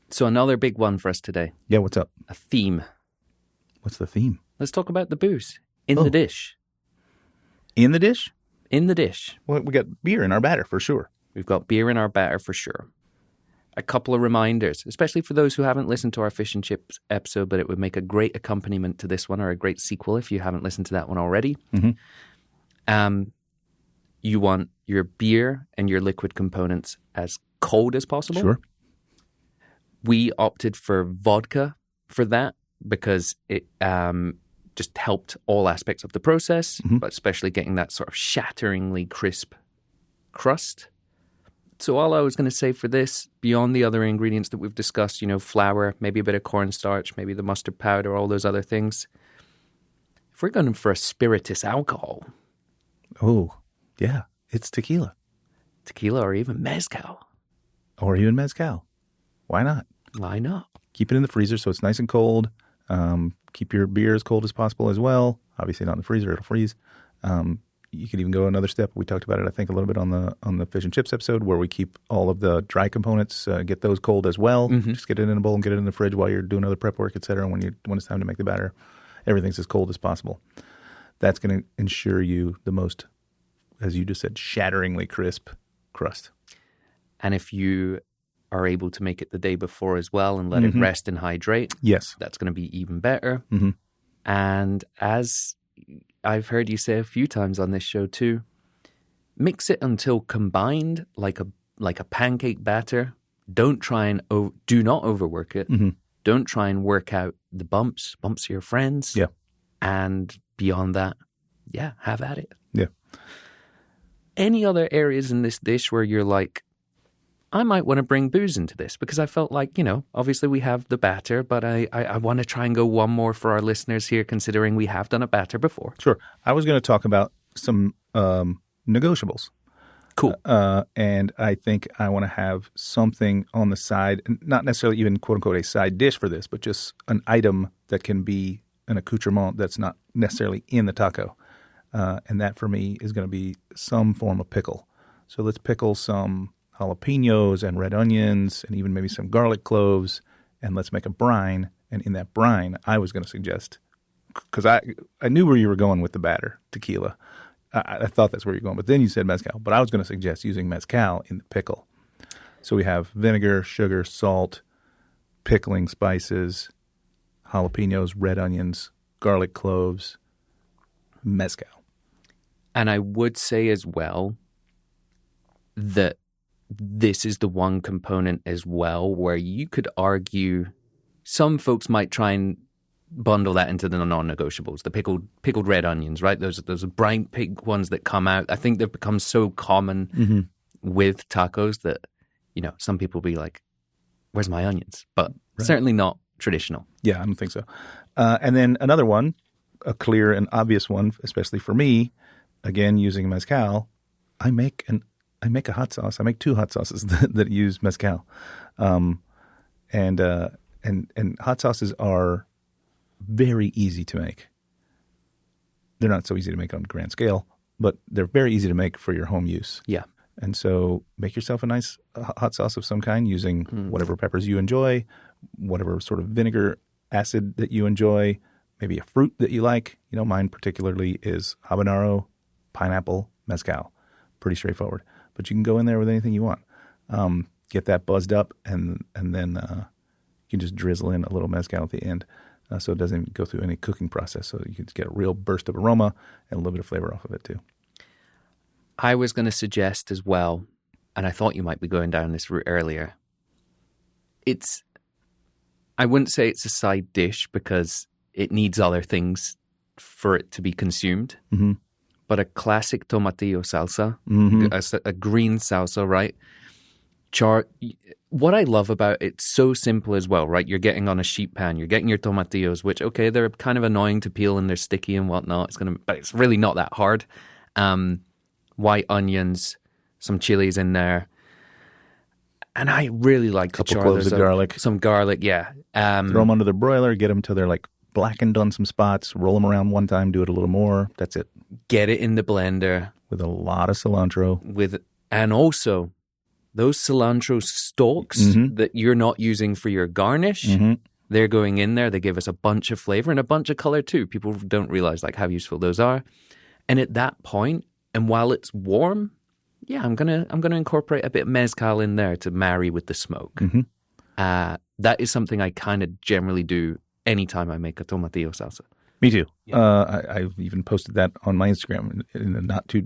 So another big one for us today. Yeah, what's up? A theme. What's the theme? Let's talk about the booze in the dish. In the dish? In the dish. Well, we got beer in our batter for sure. We've got beer in our batter for sure. A couple of reminders, especially for those who haven't listened to our fish and chips episode, but it would make a great accompaniment to this one, or a great sequel if you haven't listened to that one already. You want your beer and your liquid components as cold as possible. Sure. We opted for vodka for that because it just helped all aspects of the process, but especially getting that sort of shatteringly crisp crust. So all I was going to say for this, beyond the other ingredients that we've discussed, flour, maybe a bit of cornstarch, maybe the mustard powder, all those other things, if we're going for a spirituous alcohol. Oh, yeah, it's tequila. Tequila or even mezcal. Or even mezcal. Why not? Why not? Keep it in the freezer so it's nice and cold. Keep your beer as cold as possible as well. Obviously not in the freezer, it'll freeze. You could even go another step. We talked about it, I think, a little bit on the fish and chips episode, where we keep all of the dry components, get those cold as well. Just get it in a bowl and get it in the fridge while you're doing other prep work, et cetera. When it's time to make the batter, everything's as cold as possible. That's going to ensure you the most, as you just said, shatteringly crisp crust. And if you are able to make it the day before as well and let it rest and hydrate, yes, that's going to be even better. And as I've heard you say a few times on this show too, mix it until combined like a pancake batter. Don't try and do not overwork it. Don't try and work out the bumps of your friends. Yeah. And beyond that, yeah, have at it. Yeah. Any other areas in this dish where you're like, I might want to bring booze into this? Because I felt like, obviously we have the batter, but I want to try and go one more for our listeners here, considering we have done a batter before. Sure. I was going to talk about some negotiables. Cool. And I think I want to have something on the side, not necessarily even quote-unquote a side dish for this, but just an item that can be an accoutrement that's not necessarily in the taco. And that for me is going to be some form of pickle. So let's pickle some jalapenos and red onions and even maybe some garlic cloves, and let's make a brine. And in that brine, I was going to suggest, because I knew where you were going with the batter, tequila. I thought that's where you're going, but then you said mezcal. But I was going to suggest using mezcal in the pickle. So we have vinegar, sugar, salt, pickling spices, jalapenos, red onions, garlic cloves, mezcal. And I would say as well that this is the one component as well where you could argue some folks might try and bundle that into the non-negotiables, the pickled red onions, right? Those bright pink ones that come out. I think they've become so common with tacos that, some people will be like, where's my onions? But certainly not traditional. Yeah, I don't think so. And then another one, a clear and obvious one, especially for me, again, using mezcal, I make a hot sauce. I make 2 hot sauces that use mezcal. And hot sauces are very easy to make. They're not so easy to make on a grand scale, but they're very easy to make for your home use. Yeah. And so make yourself a nice hot sauce of some kind using whatever peppers you enjoy, whatever sort of vinegar acid that you enjoy, maybe a fruit that you like. Mine particularly is habanero, pineapple, mezcal. Pretty straightforward. But you can go in there with anything you want. Get that buzzed up, and then you can just drizzle in a little mezcal at the end. So it doesn't go through any cooking process. So you can get a real burst of aroma and a little bit of flavor off of it too. I was going to suggest as well, and I thought you might be going down this route earlier. I wouldn't say it's a side dish because it needs other things for it to be consumed. Mm-hmm. But a classic tomatillo salsa, a green salsa, right? What I love about it's so simple as well, right? You're getting on a sheet pan, you're getting your tomatillos, which, okay, they're kind of annoying to peel and they're sticky and whatnot. But it's really not that hard. White onions, some chilies in there. And I really like to char cloves of garlic. Some garlic, yeah. Throw them under the broiler, get them till they're like blackened on some spots, roll them around one time, do it a little more. That's it. Get it in the blender. With a lot of cilantro. And also, those cilantro stalks that you're not using for your garnish, they're going in there. They give us a bunch of flavor and a bunch of color too. People don't realize how useful those are. And at that point, and while it's warm, yeah, I'm gonna incorporate a bit of mezcal in there to marry with the smoke. That is something I kind of generally do anytime I make a tomatillo salsa. Me too. Yeah. I've even posted that on my Instagram in the not too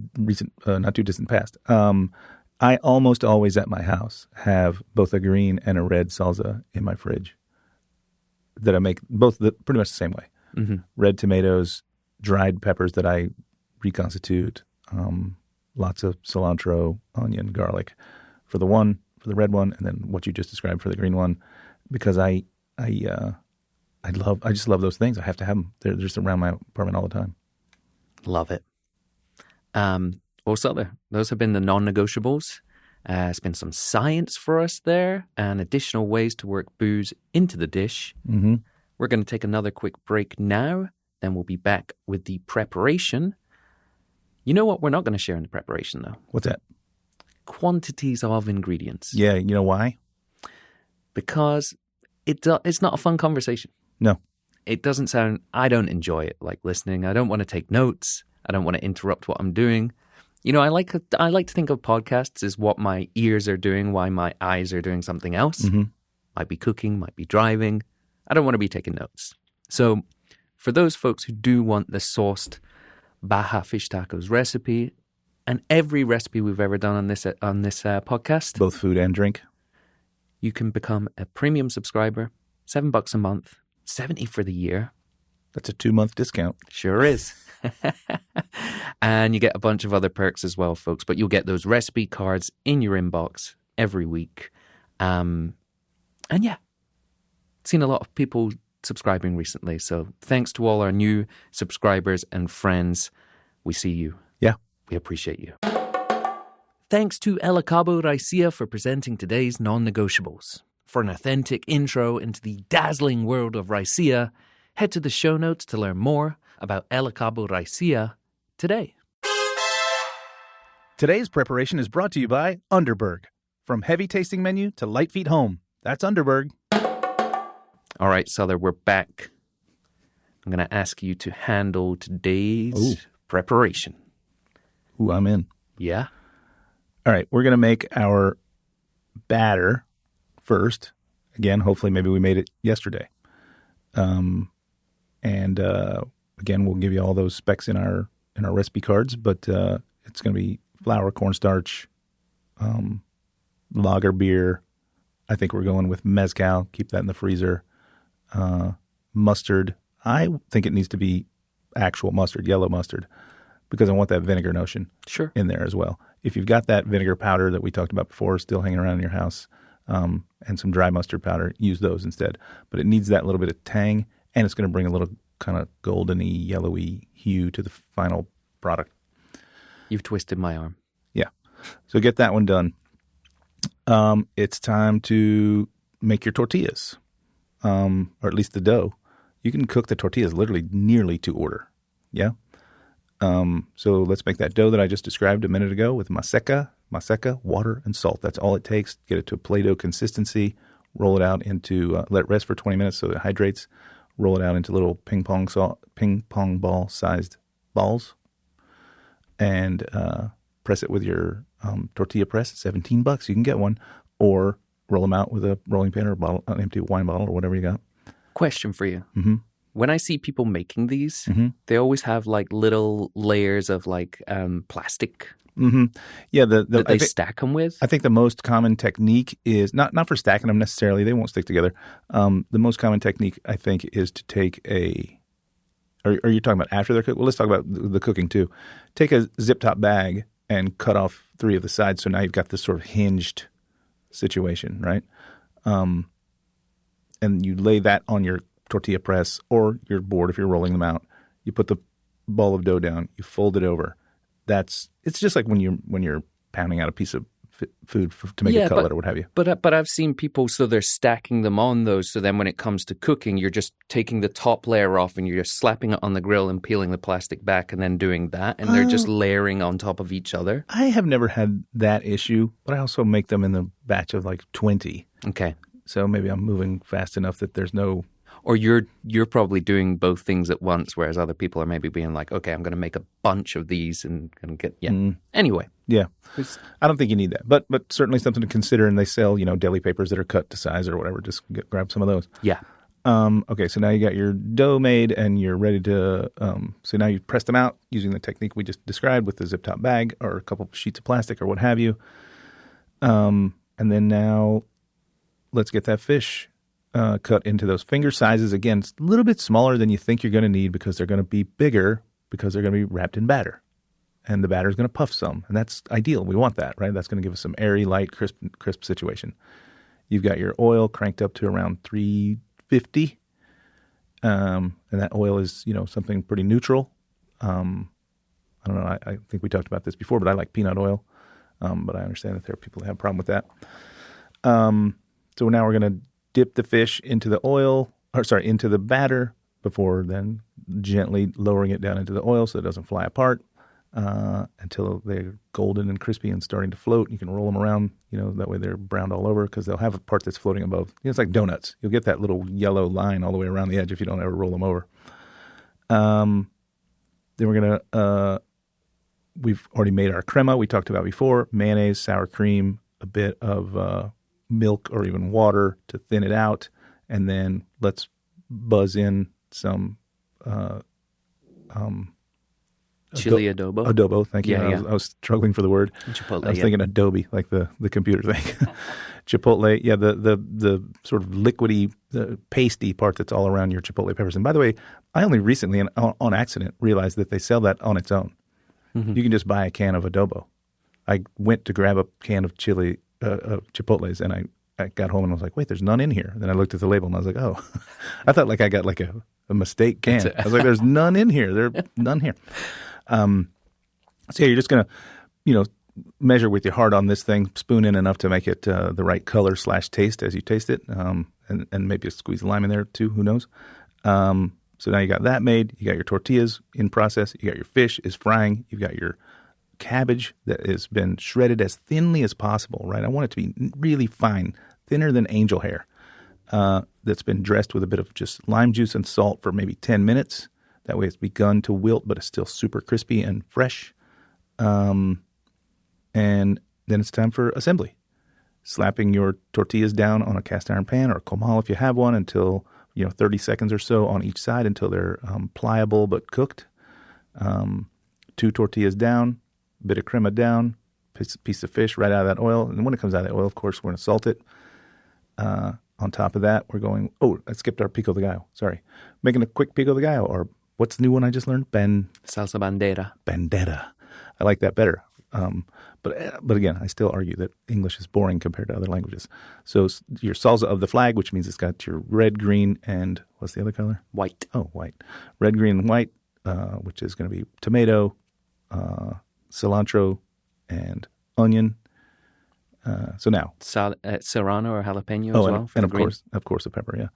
distant past. I almost always at my house have both a green and a red salsa in my fridge that I make pretty much the same way. Red tomatoes, dried peppers that I reconstitute, lots of cilantro, onion, garlic for the red one, and then what you just described for the green one, because I just love those things. I have to have them. They're just around my apartment all the time. Love it. Well, Sother, those have been the non-negotiables. It's been some science for us there and additional ways to work booze into the dish. We're going to take another quick break now. Then we'll be back with the preparation. You know what we're not going to share in the preparation, though? What's that? Quantities of ingredients. Yeah, you know why? Because it's not a fun conversation. No. It doesn't sound... I don't enjoy it, listening. I don't want to take notes. I don't want to interrupt what I'm doing. I like to think of podcasts as what my ears are doing, while my eyes are doing something else. Might be cooking, might be driving. I don't want to be taking notes. So for those folks who do want the sourced Baja fish tacos recipe and every recipe we've ever done on this podcast, both food and drink, you can become a premium subscriber, $7 a month, $70 for the year. That's a 2-month discount. Sure is. And you get a bunch of other perks as well, folks. But you'll get those recipe cards in your inbox every week. And yeah, seen a lot of people subscribing recently. So thanks to all our new subscribers and friends. We see you. Yeah. We appreciate you. Thanks to El Cabo Raicilla for presenting today's non-negotiables. For an authentic intro into the dazzling world of raicilla, head to the show notes to learn more about El Cabo Raicilla today. Today's preparation is brought to you by Underberg. From heavy tasting menu to light feet home, that's Underberg. All right, Sother, we're back. I'm going to ask you to handle today's preparation. Ooh, I'm in. Yeah? All right, we're going to make our batter first. Again, hopefully maybe we made it yesterday. Again, we'll give you all those specs in our recipe cards, but it's going to be flour, cornstarch, lager beer. I think we're going with mezcal. Keep that in the freezer. Mustard. I think it needs to be actual mustard, yellow mustard, because I want that vinegar notion in there as well. If you've got that vinegar powder that we talked about before still hanging around in your house, and some dry mustard powder, use those instead. But it needs that little bit of tang, and it's going to bring a little kind of goldeny, yellowy hue to the final product. You've twisted my arm. Yeah. So get that one done. It's time to make your tortillas, or at least the dough. You can cook the tortillas literally nearly to order. Yeah. So let's make that dough that I just described a minute ago with maseca, water, and salt. That's all it takes. Get it to a Play-Doh consistency. Roll it out into, let it rest for 20 minutes so it hydrates. Roll it out into little ping pong ball sized balls. And press it with your tortilla press. $17. You can get one. Or roll them out with a rolling pin or a bottle, an empty wine bottle or whatever you got. Question for you. Mm-hmm. When I see people making these, they always have like little layers of like plastic. Mm-hmm. Yeah, that they stack them with. I think the most common technique is not for stacking them necessarily. They won't stick together. The most common technique, I think, is to take a. Are you talking about after they're cooked? Well, let's talk about the cooking too. Take a zip top bag and cut off 3 of the sides. So now you've got this sort of hinged situation, right? And you lay that on your tortilla press or your board if you're rolling them out. You put the ball of dough down. You fold it over. It's just like when you're pounding out a piece of food to make a cutlet or what have you. But I've seen people, so they're stacking them on those. So then when it comes to cooking, you're just taking the top layer off and you're just slapping it on the grill and peeling the plastic back and then doing that. And they're just layering on top of each other. I have never had that issue, but I also make them in the batch of like 20. Okay. So maybe I'm moving fast enough that there's no... Or you're probably doing both things at once, whereas other people are maybe being like, okay, I'm going to make a bunch of these and get Anyway, yeah, I don't think you need that, but certainly something to consider. And they sell deli papers that are cut to size or whatever. Just grab some of those. Yeah. Okay, so now you got your dough made and you're ready to. So now you press them out using the technique we just described with the zip top bag or a couple of sheets of plastic or what have you. And then now, let's get that fish. Cut into those finger sizes. Again, it's a little bit smaller than you think you're going to need because they're going to be bigger because they're going to be wrapped in batter. And the batter is going to puff some. And that's ideal. We want that, right? That's going to give us some airy, light, crisp situation. You've got your oil cranked up to around 350. And that oil is, something pretty neutral. I don't know. I think we talked about this before, but I like peanut oil. But I understand that there are people that have a problem with that. So now we're going to dip the fish into the batter before then gently lowering it down into the oil so it doesn't fly apart until they're golden and crispy and starting to float. You can roll them around, that way they're browned all over because they'll have a part that's floating above. It's like donuts. You'll get that little yellow line all the way around the edge if you don't ever roll them over. Then we're going to we've already made our crema we talked about before, mayonnaise, sour cream, a bit of milk or even water to thin it out, and then let's buzz in some chili adobo. Adobo, thank you. Yeah, I was struggling for the word. Chipotle. I was thinking adobe, like the computer thing. Chipotle, yeah, the sort of liquidy, the pasty part that's all around your chipotle peppers. And by the way, I only recently, on accident, realized that they sell that on its own. Mm-hmm. You can just buy a can of adobo. I went to grab a can of chili. Chipotles, and I got home and I was like, wait, there's none in here. Then I looked at the label and I was like, oh, I thought like I got like a mistake can. I was like, there's none in here. There are none here. So yeah, you're just going to, measure with your heart on this thing, spoon in enough to make it the right color / taste as you taste it, and maybe squeeze a lime in there too, who knows. So now you got that made. You got your tortillas in process. You got your fish is frying. You've got your cabbage that has been shredded as thinly as possible, right? I want it to be really fine, thinner than angel hair, that's been dressed with a bit of just lime juice and salt for maybe 10 minutes. That way it's begun to wilt, but it's still super crispy and fresh. And then it's time for assembly. Slapping your tortillas down on a cast iron pan or a comal if you have one until, 30 seconds or so on each side until they're pliable but cooked. 2 tortillas down. Bit of crema down, piece of fish right out of that oil. And when it comes out of that oil, of course, we're going to salt it. On top of that, we're going, I skipped our pico de gallo. Sorry. Making a quick pico de gallo, or what's the new one I just learned? Salsa bandera. Bandera. I like that better. But again, I still argue that English is boring compared to other languages. So your salsa of the flag, which means it's got your red, green, and what's the other color? White. Oh, white. Red, green, and white, which is going to be tomato, cilantro, and onion. So now serrano or jalapeno as well. And of course, the pepper.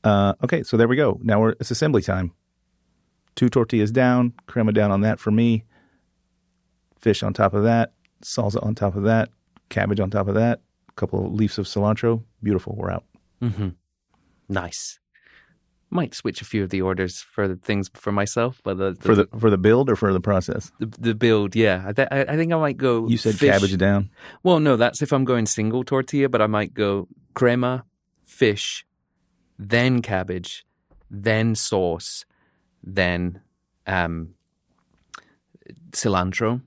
Yeah. Okay, so there we go. Now it's assembly time. 2 tortillas down, crema down on that for me. Fish on top of that, salsa on top of that, cabbage on top of that, a couple of leaves of cilantro. Beautiful. We're out. Mm-hmm. Nice. Might switch a few of the orders for the things for myself, but for the build or for the process. The build, yeah. I think I might go. You said fish. Cabbage down. Well, no, that's if I'm going single tortilla, but I might go crema, fish, then cabbage, then sauce, then cilantro,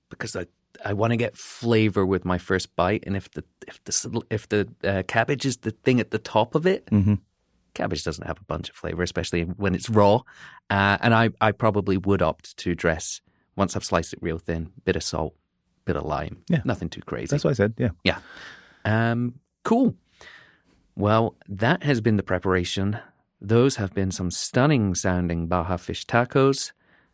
because I want to get flavor with my first bite, and if the cabbage is the thing at the top of it. Mm-hmm. Cabbage doesn't have a bunch of flavor, especially when it's raw. And I probably would opt to dress, once I've sliced it real thin, bit of salt, bit of lime. Yeah. Nothing too crazy. That's what I said, yeah. Yeah. Cool. Well, that has been the preparation. Those have been some stunning sounding Baja fish tacos.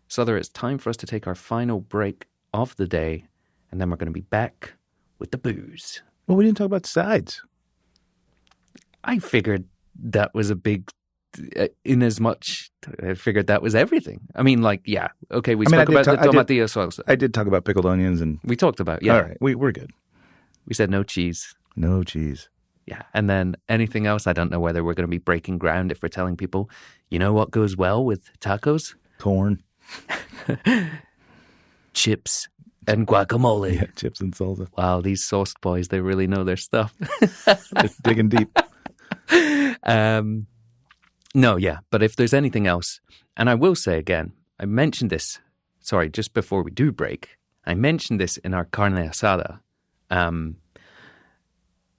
Sother, it's time for us to take our final break of the day, and then we're going to be back with the booze. Well, we didn't talk about sides. I figured that was a big, in as much, I figured that was everything. I mean, like, yeah, okay, we spoke about the tomatillo salsa. I did talk about pickled onions and... We talked about, yeah. All right, we're good. We said no cheese. No cheese. Yeah, and then anything else, I don't know whether we're going to be breaking ground if we're telling people, you know what goes well with tacos? Corn. Chips and guacamole. Yeah, chips and salsa. Wow, these sauced boys, they really know their stuff. They're digging deep. No, yeah, but if there's anything else, and I will say again, I mentioned this, just before we do break, I mentioned this in our carne asada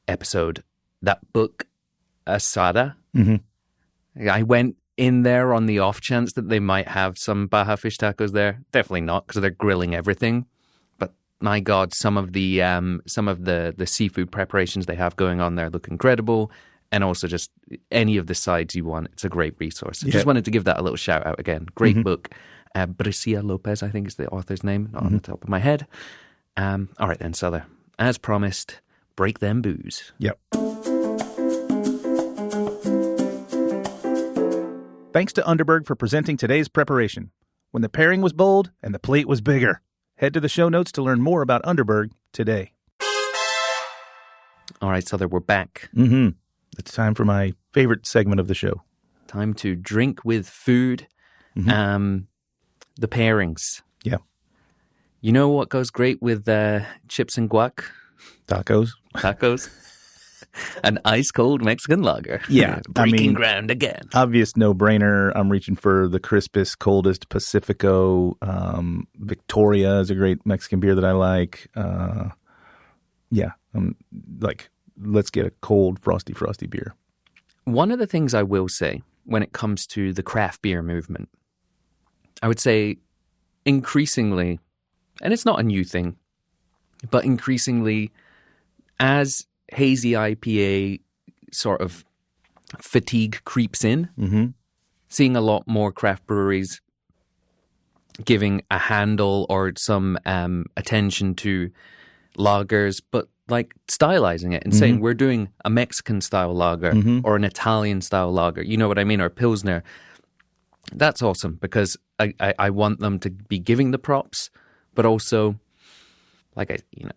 episode, that book, Asada. Mm-hmm. I went in there on the off chance that they might have some Baja fish tacos there. Definitely not, because they're grilling everything. But my God, some of the seafood preparations they have going on there look incredible. And also just any of the sides you want. It's a great resource. I just wanted to give that a little shout out again. Great book. Bricia Lopez, I think is the author's name, not on the top of my head. All right then, Sother. As promised, break them booze. Yep. Thanks to Underberg for presenting today's preparation. When the pairing was bold and the plate was bigger. Head to the show notes to learn more about Underberg today. All right, Sother, we're back. Mm-hmm. It's time for my favorite segment of the show. Time to drink with food. Mm-hmm. The pairings. Yeah. You know what goes great with chips and guac? Tacos. An ice-cold Mexican lager. Yeah. Breaking ground again. Obvious no-brainer. I'm reaching for the crispest, coldest Pacifico. Victoria is a great Mexican beer that I like. Let's get a cold, frosty beer. One of the things I will say when it comes to the craft beer movement, I would say increasingly, and it's not a new thing, but increasingly as hazy IPA sort of fatigue creeps in, seeing a lot more craft breweries giving a handle or some attention to lagers, but like stylizing it and saying we're doing a Mexican style lager or an Italian style lager, you know what I mean, or a Pilsner. That's awesome because I want them to be giving the props, but also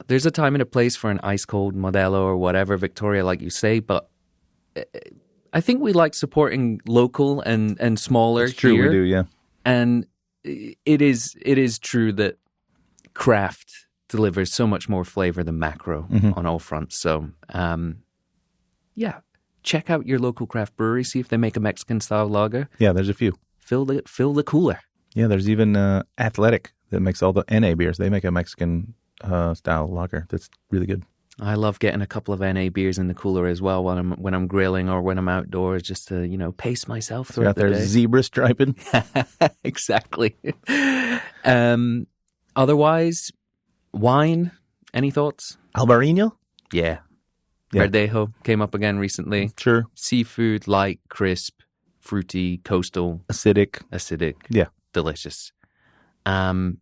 there's a time and a place for an ice cold Modelo or whatever, Victoria, like you say, but I think we like supporting local and smaller. It's true, here. we do, yeah. And it is true that craft delivers so much more flavor than macro on all fronts. So, check out your local craft brewery. See if they make a Mexican style lager. Yeah, there's a few. Fill the cooler. Yeah, there's even Athletic that makes all the NA beers. They make a Mexican style lager that's really good. I love getting a couple of NA beers in the cooler as well when I'm grilling or when I'm outdoors, just to pace myself throughout out there the day. Zebra striping. Exactly. Otherwise, wine. Any thoughts? Albarino? Yeah. Yeah. Verdejo came up again recently. Sure. Seafood, light, crisp, fruity, coastal, acidic. Yeah. Delicious. You want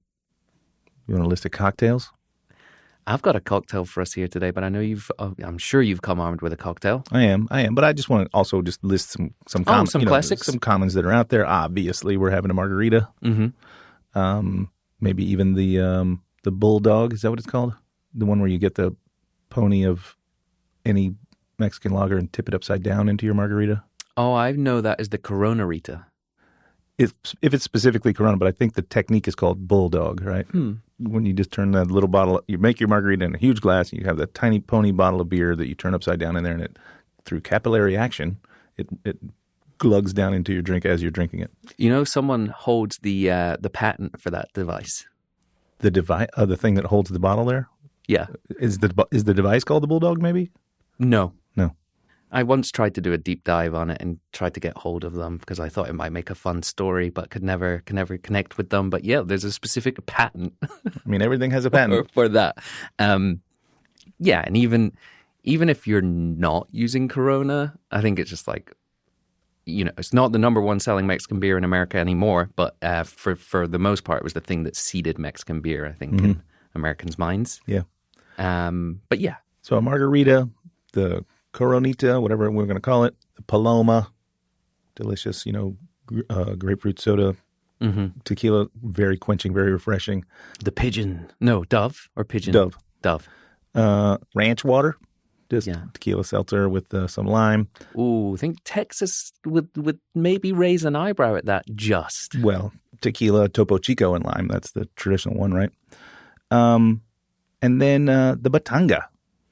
a list of cocktails? I've got a cocktail for us here today, but I know I'm sure you've come armed with a cocktail. I am. But I just want to also just list some commons, some classics, some commons that are out there. Obviously, we're having a margarita. Mm-hmm. Maybe even the bulldog. Is that what it's called? The one where you get the pony of any Mexican lager and tip it upside down into your margarita. Oh, I know that is the Corona-rita. If it's specifically Corona, but I think the technique is called bulldog, right? When you just turn that little bottle, you make your margarita in a huge glass, and you have that tiny pony bottle of beer that you turn upside down in there, and it, through capillary action, it glugs down into your drink as you're drinking it. Someone holds the patent for that device. The device, the thing that holds the bottle there? Yeah. Is the device called the bulldog, maybe? No. No. I once tried to do a deep dive on it and tried to get hold of them because I thought it might make a fun story, but could never connect with them. But yeah, there's a specific patent. I mean, everything has a patent for that. Yeah, and even if you're not using Corona, I think it's just like, it's not the number one selling Mexican beer in America anymore. But for the most part, it was the thing that seeded Mexican beer, I think, in Americans' minds. Yeah. But yeah. So a margarita, the Coronita, whatever we're going to call it, the Paloma, delicious, grapefruit soda, tequila, very quenching, very refreshing. The Dove or pigeon? Dove. Ranch water, just tequila seltzer with some lime. Ooh, I think Texas would maybe raise an eyebrow at that just. Well, tequila, Topo Chico, and lime, that's the traditional one, right? And then the Batanga.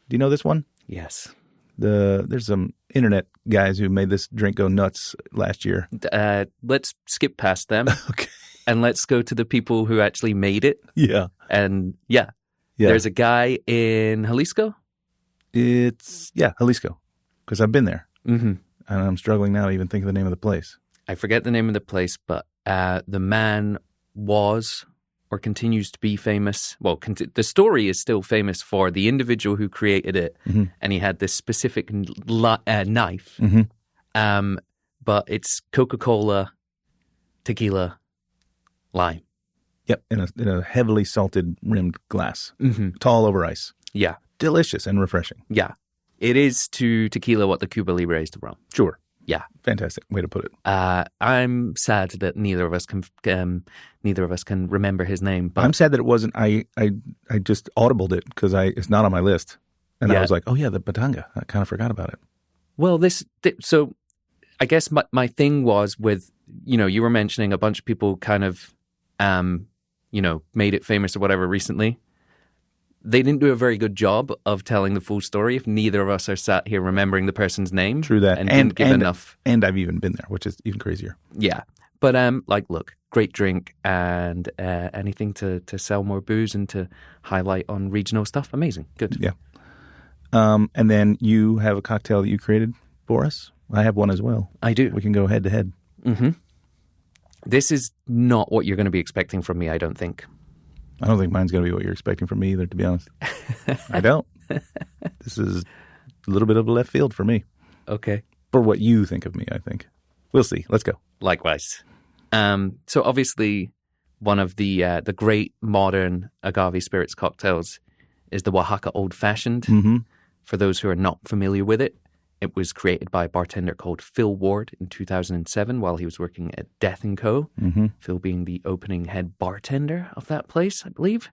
Do you know this one? Yes. There's some internet guys who made this drink go nuts last year. Let's skip past them. Okay. And let's go to the people who actually made it. Yeah. And there's a guy in Jalisco. It's, Jalisco, because I've been there. Mm-hmm. And I'm struggling now to even think of the name of the place. I forget the name of the place, but the man was or continues to be famous. Well, the story is still famous for the individual who created it, and he had this specific knife. But it's Coca-Cola, tequila, lime. Yep, in a heavily salted rimmed glass, tall over ice. Yeah, delicious and refreshing. Yeah, it is to tequila what the Cuba Libre is to rum. Sure. Yeah, fantastic way to put it. I'm sad that neither of us can remember his name. But I'm sad that it wasn't. I just audibled it because it's not on my list, and I was like, oh yeah, the Batanga. I kind of forgot about it. Well, so I guess my thing was with you were mentioning a bunch of people kind of made it famous or whatever recently. They didn't do a very good job of telling the full story if neither of us are sat here remembering the person's name. True that. And didn't give enough. And I've even been there, which is even crazier. Yeah. But look, great drink and anything to sell more booze and to highlight on regional stuff. Amazing. Good. Yeah. And then you have a cocktail that you created for us. I have one as well. I do. We can go head to head. Mm-hmm. This is not what you're going to be expecting from me, I don't think. I don't think mine's going to be what you're expecting from me either, to be honest. I don't. This is a little bit of a left field for me. Okay. For what you think of me, I think. We'll see. Let's go. Likewise. So obviously, one of the great modern agave spirits cocktails is the Oaxaca Old Fashioned. Mm-hmm. For those who are not familiar with it, it was created by a bartender called Phil Ward in 2007 while he was working at Death & Co. Mm-hmm. Phil being the opening head bartender of that place, I believe.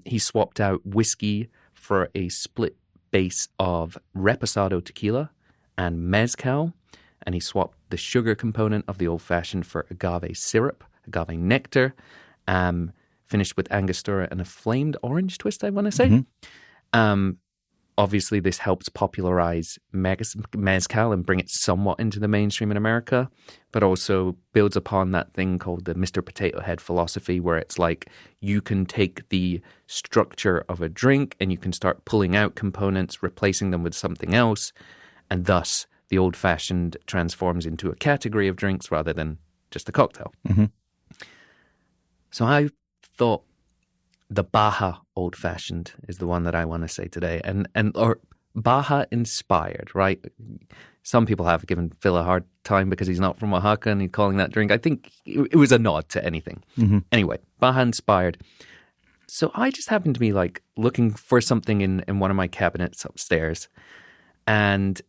He swapped out whiskey for a split base of reposado tequila and mezcal, and he swapped the sugar component of the Old Fashioned for agave syrup, agave nectar, finished with Angostura and a flamed orange twist, I want to say. Mm-hmm. obviously this helps popularize mezcal and bring it somewhat into the mainstream in America, but also builds upon that thing called the Mr. Potato Head philosophy, where it's like you can take the structure of a drink and you can start pulling out components, replacing them with something else, and thus the Old Fashioned transforms into a category of drinks rather than just a cocktail. Mm-hmm. So I thought the Baja Old Fashioned is the one that I want to say today, or Baja inspired, right? Some people have given Phil a hard time because he's not from Oaxaca and he's calling that drink. I think it was a nod to anything. Mm-hmm. Anyway, Baja inspired. So I just happened to be like looking for something in one of my cabinets upstairs and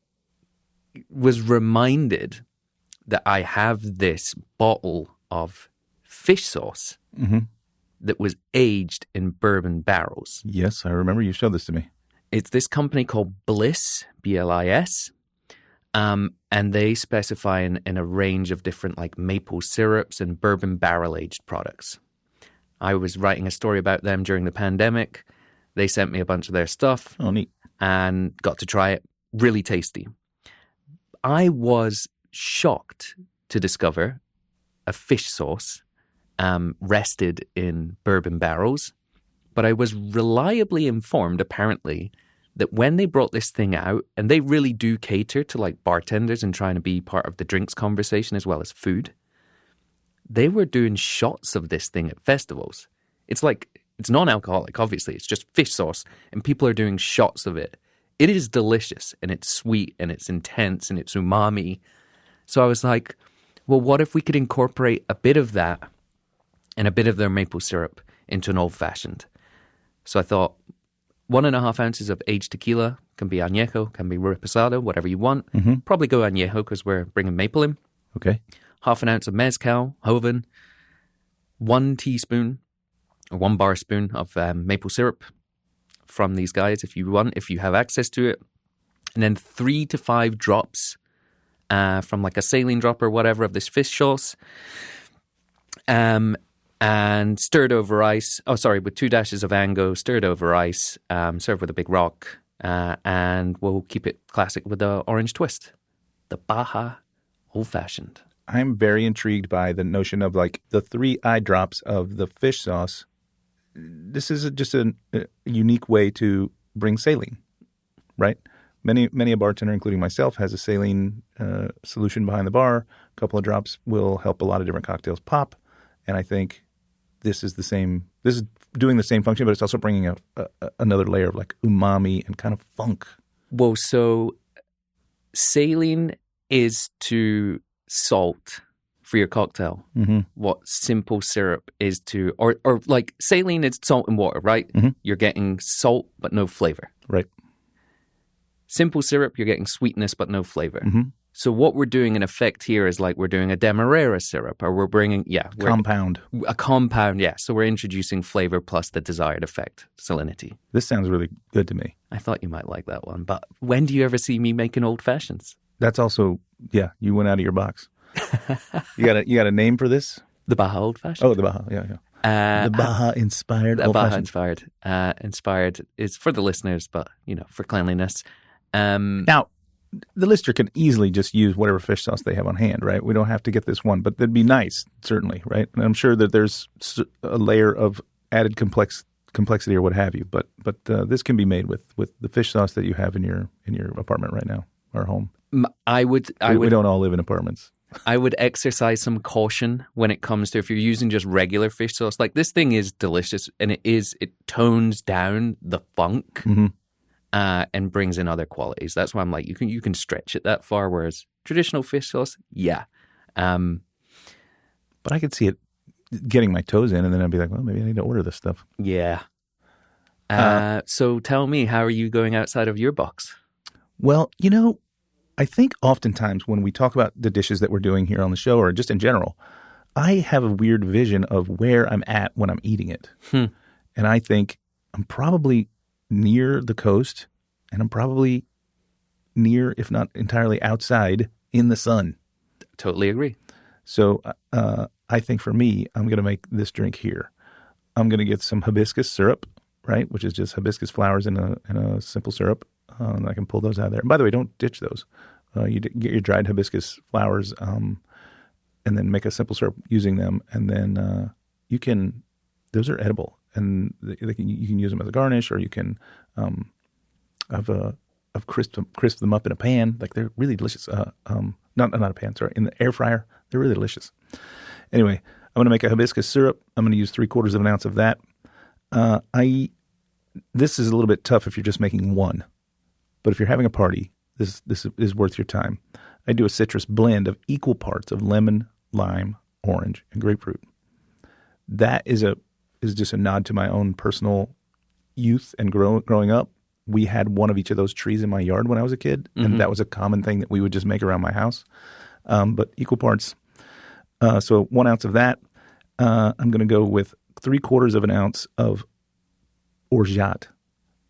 was reminded that I have this bottle of fish sauce Mm-hmm. that was aged in bourbon barrels. Yes, I remember you showed this to me. It's this company called Bliss, B-L-I-S, and they specify in a range of different like maple syrups and bourbon-barrel-aged products. I was writing a story about them during the pandemic. They sent me a bunch of their stuff. Oh, neat. And got to try it. Really tasty. I was shocked to discover a fish sauce rested in bourbon barrels, but I was reliably informed, apparently, that when they brought this thing out, and they really do cater to like bartenders and trying to be part of the drinks conversation as well as food, they were doing shots of this thing at festivals. It's non-alcoholic, obviously. It's just fish sauce, and people are doing shots of it. It is delicious, and it's sweet, and it's intense, and it's umami. So I was like, well, what if we could incorporate a bit of that and a bit of their maple syrup into an old-fashioned? So I thought 1.5 ounces of aged tequila, can be añejo, can be reposado, whatever you want. Mm-hmm. Probably go añejo because we're bringing maple in. Okay. 1/2 ounce of mezcal, joven. 1 teaspoon or 1 bar spoon of maple syrup from these guys if you have access to it. And then 3 to 5 drops from like a saline drop or whatever of this fish sauce. And stirred over ice. With 2 dashes of Ango, stirred over ice, served with a big rock, and we'll keep it classic with the orange twist. The Baja Old Fashioned. I'm very intrigued by the notion of like the 3 eye drops of the fish sauce. This is just a unique way to bring saline, right? Many a bartender, including myself, has a saline solution behind the bar. A couple of drops will help a lot of different cocktails pop, and I think this is doing the same function, but it's also bringing another layer of like umami and kind of funk. Well, so saline is to salt for your cocktail. Mm-hmm. What simple syrup is to, or like saline is salt and water, right? Mm-hmm. You're getting salt but no flavor. Right. Simple syrup, you're getting sweetness but no flavor. Mm-hmm. So what we're doing in effect here is like we're doing a demerara syrup, or we're bringing, compound. A compound, yeah. So we're introducing flavor plus the desired effect, salinity. This sounds really good to me. I thought you might like that one, but when do you ever see me making old fashions? That's also, you went out of your box. You got a name for this? The Baja Old Fashioned. Oh, the Baja, yeah. The Baja inspired old Baja fashioned. inspired is for the listeners, but for cleanliness. Now, the listener can easily just use whatever fish sauce they have on hand, right? We don't have to get this one, but that'd be nice, certainly, right? And I'm sure that there's a layer of added complexity or what have you, but this can be made with the fish sauce that you have in your apartment right now or home. We don't all live in apartments. I would exercise some caution when it comes to if you're using just regular fish sauce. Like this thing is delicious, and it tones down the funk. Mm-hmm. And brings in other qualities. That's why I'm like, you can stretch it that far, whereas traditional fish sauce, yeah. But I could see it getting my toes in, and then I'd be like, well, maybe I need to order this stuff. Yeah. So tell me, how are you going outside of your box? Well, I think oftentimes when we talk about the dishes that we're doing here on the show, or just in general, I have a weird vision of where I'm at when I'm eating it. And I think I'm probably near the coast, and I'm probably near, if not entirely outside, in the sun. Totally agree. So I think for me, I'm going to make this drink here. I'm going to get some hibiscus syrup, right, which is just hibiscus flowers in a simple syrup. I can pull those out of there. And by the way, don't ditch those. You get your dried hibiscus flowers and then make a simple syrup using them. And then those are edible. And you can use them as a garnish, or you can crisp them up in a pan. Like, they're really delicious. Not a pan, sorry, in the air fryer. They're really delicious. Anyway, I'm going to make a hibiscus syrup. I'm going to use 3/4 of an ounce of that. This is a little bit tough if you're just making one, but if you're having a party, this is worth your time. I do a citrus blend of equal parts of lemon, lime, orange, and grapefruit. That is just a nod to my own personal youth and growing up. We had one of each of those trees in my yard when I was a kid, and that was a common thing that we would just make around my house. But equal parts. So 1 ounce of that. I'm going to go with 3/4 of an ounce of orgeat,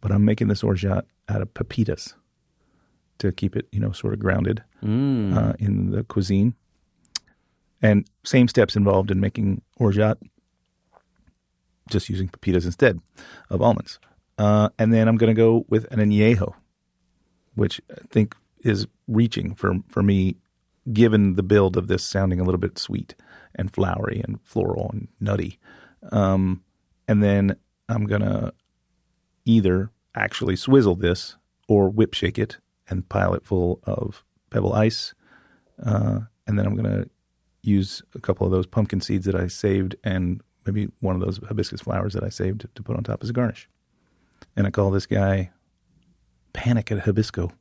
but I'm making this orgeat out of pepitas to keep it, sort of grounded in the cuisine. And same steps involved in making orgeat, just using pepitas instead of almonds. And then I'm going to go with an añejo, which I think is reaching for me, given the build of this sounding a little bit sweet and flowery and floral and nutty. And then I'm going to either actually swizzle this or whip shake it and pile it full of pebble ice. And then I'm going to use a couple of those pumpkin seeds that I saved and maybe one of those hibiscus flowers that I saved to put on top as a garnish. And I call this guy Panic at Hibisco.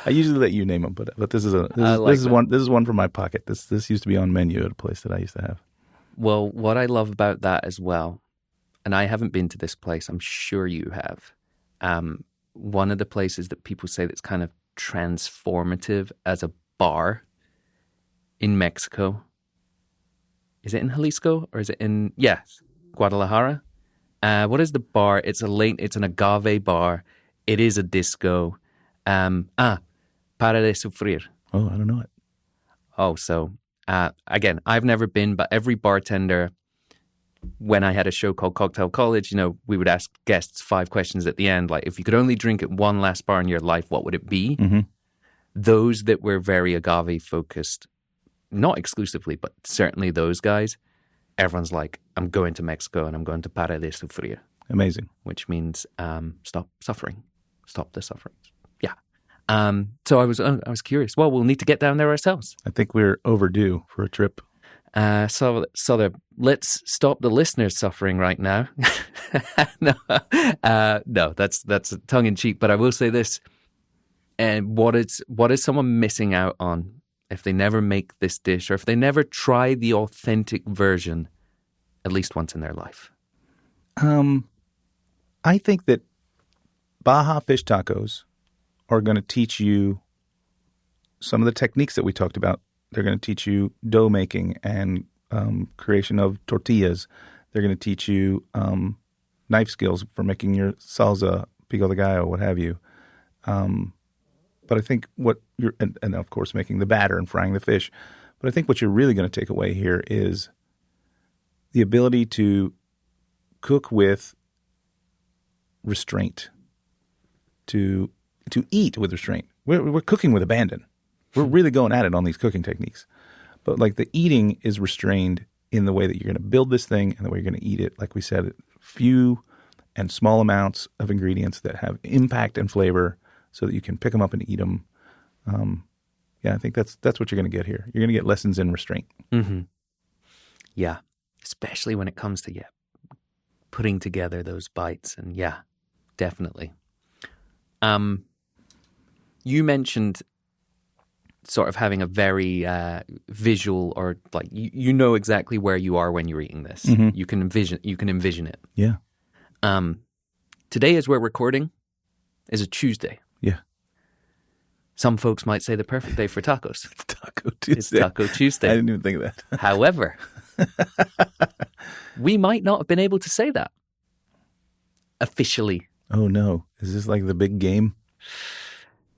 I usually let you name them, but this is one from my pocket. This used to be on menu at a place that I used to have. Well, what I love about that as well, and I haven't been to this place, I'm sure you have. One of the places that people say that's kind of transformative as a bar in Mexico. Is it in Jalisco or is it in Guadalajara? What is the bar? It's an agave bar. It is a disco. Para de Sufrir. Oh, I don't know it. Oh, so again, I've never been, but every bartender, when I had a show called Cocktail College, we would ask guests 5 questions at the end, like, if you could only drink at one last bar in your life, what would it be? Mm-hmm. Those that were very agave focused, not exclusively, but certainly those guys, everyone's like, I'm going to Mexico and I'm going to Para de Sufrir. Amazing. Which means stop suffering. Stop the suffering. Yeah. So I was curious. Well, we'll need to get down there ourselves. I think we're overdue for a trip. So let's stop the listeners' suffering right now. No, that's tongue in cheek. But I will say this: and what is someone missing out on if they never make this dish, or if they never try the authentic version at least once in their life? I think that Baja fish tacos are going to teach you some of the techniques that we talked about. They're going to teach you dough making and creation of tortillas. They're going to teach you knife skills for making your salsa, pico de gallo, what have you. But I think and of course making the batter and frying the fish. But I think what you're really going to take away here is the ability to cook with restraint, to eat with restraint. We're cooking with abandon. We're really going at it on these cooking techniques. But like the eating is restrained in the way that you're going to build this thing and the way you're going to eat it. Like we said, few and small amounts of ingredients that have impact and flavor so that you can pick them up and eat them. I think that's what you're going to get here. You're going to get lessons in restraint. Mm-hmm. Yeah, especially when it comes to putting together those bites. And definitely. You mentioned sort of having a very visual, or like you know exactly where you are when you're eating this. Mm-hmm. You can envision it. Yeah. Today, as we're recording, is a Tuesday. Yeah. Some folks might say the perfect day for tacos. It's Taco Tuesday. It's Taco Tuesday. I didn't even think of that. However, we might not have been able to say that officially. Oh no. Is this like the big game?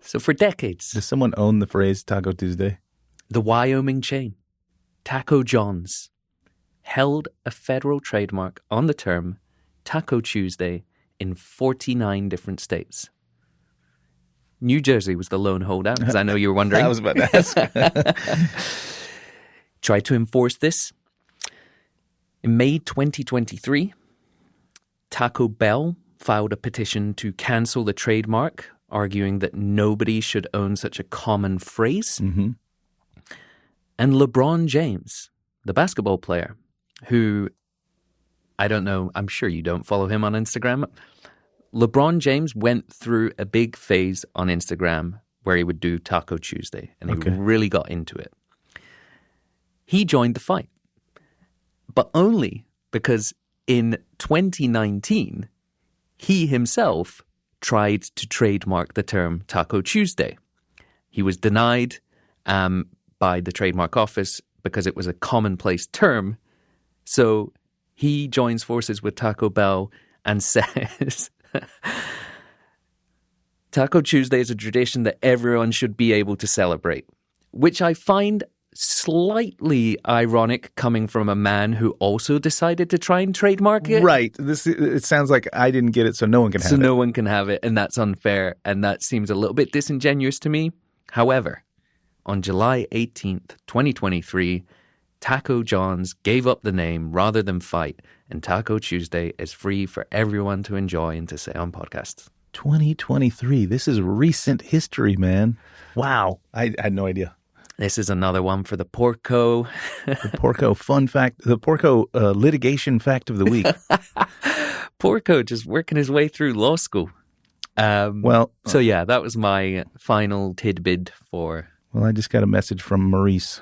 So for decades. Does someone own the phrase Taco Tuesday? The Wyoming chain, Taco John's, held a federal trademark on the term Taco Tuesday in 49 different states. New Jersey was the lone holdout, because I know you were wondering. I was about to ask. Tried to enforce this. In May 2023, Taco Bell filed a petition to cancel the trademark, arguing that nobody should own such a common phrase. Mm-hmm. And LeBron James, the basketball player, who, I don't know, I'm sure you don't follow him on Instagram. LeBron James went through a big phase on Instagram where he would do Taco Tuesday, and he really got into it. He joined the fight, but only because in 2019, he himself tried to trademark the term Taco Tuesday. He was denied by the trademark office because it was a commonplace term. So he joins forces with Taco Bell and says, Taco Tuesday is a tradition that everyone should be able to celebrate, which I find slightly ironic coming from a man who also decided to try and trademark it. Right. It sounds like I didn't get it, so no one can have it. So no one can have it, and that's unfair, and that seems a little bit disingenuous to me. However, on July 18th, 2023, Taco John's gave up the name rather than fight, and Taco Tuesday is free for everyone to enjoy and to say on podcasts. 2023. This is recent history, man. Wow. I had no idea. This is another one for the Porco. The Porco fun fact, the Porco litigation fact of the week. Porco just working his way through law school. So yeah, that was my final tidbit for... Well, I just got a message from Maurice.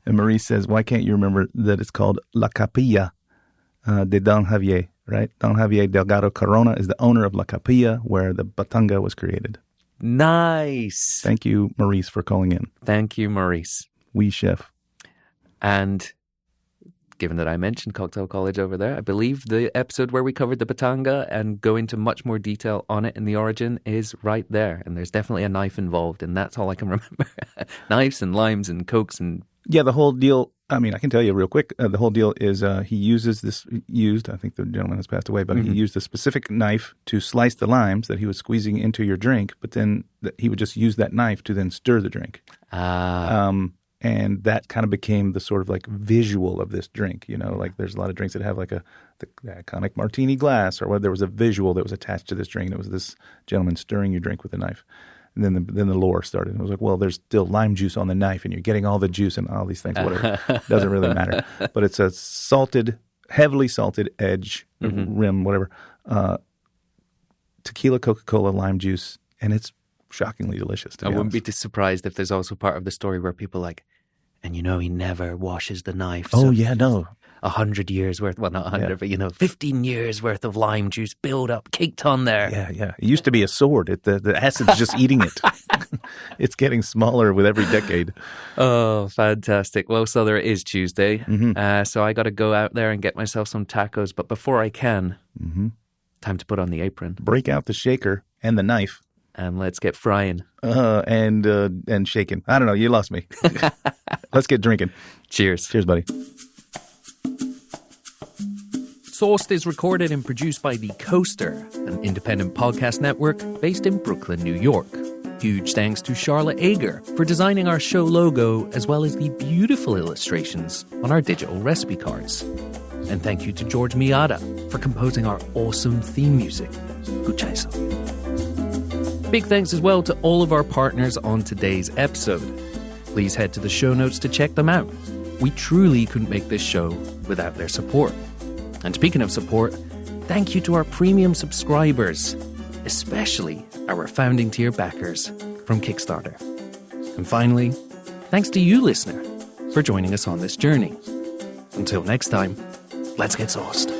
And Maurice says, why can't you remember that it's called La Capilla de Don Javier, right? Don Javier Delgado Corona is the owner of La Capilla, where the batanga was created. Nice. Thank you, Maurice, for calling in. Thank you, Maurice. Oui, chef. And given that I mentioned Cocktail College over there, I believe the episode where we covered the batanga and go into much more detail on it and the origin is right there. And there's definitely a knife involved, and that's all I can remember. Knives and limes and cokes and... Yeah, the whole deal, I mean, I can tell you real quick, the whole deal is he used, I think the gentleman has passed away, but he used a specific knife to slice the limes that he was squeezing into your drink, but then he would just use that knife to then stir the drink. And that kind of became the sort of like visual of this drink, you know, like there's a lot of drinks that have like the iconic martini glass, or whether there was a visual that was attached to this drink. It was this gentleman stirring your drink with a knife. And then the lore started. It was like, well, there's still lime juice on the knife, and you're getting all the juice and all these things, whatever. Doesn't really matter. But it's a heavily salted edge, rim, whatever, tequila, Coca-Cola, lime juice, and it's shockingly delicious, to be honest. I wouldn't be surprised if there's also part of the story where people like, and you know he never washes the knife. Oh, so yeah, no. 100 years worth, well, not 100, but, you know, 15 years worth of lime juice build up, caked on there. Yeah. It used to be a sword. The acid's just eating it. It's getting smaller with every decade. Oh, fantastic. Well, Sother, it is Tuesday, so I got to go out there and get myself some tacos. But before I can, time to put on the apron. Break out the shaker and the knife. And let's get frying. And shaking. I don't know. You lost me. Let's get drinking. Cheers. Cheers, buddy. Sourced is recorded and produced by The Coaster, an independent podcast network based in Brooklyn, New York. Huge thanks to Charlotte Ager for designing our show logo, as well as the beautiful illustrations on our digital recipe cards. And thank you to George Miata for composing our awesome theme music. Escucha eso. Big thanks as well to all of our partners on today's episode. Please head to the show notes to check them out. We truly couldn't make this show without their support. And speaking of support, thank you to our premium subscribers, especially our founding tier backers from Kickstarter. And finally, thanks to you, listener, for joining us on this journey. Until next time, let's get sauced.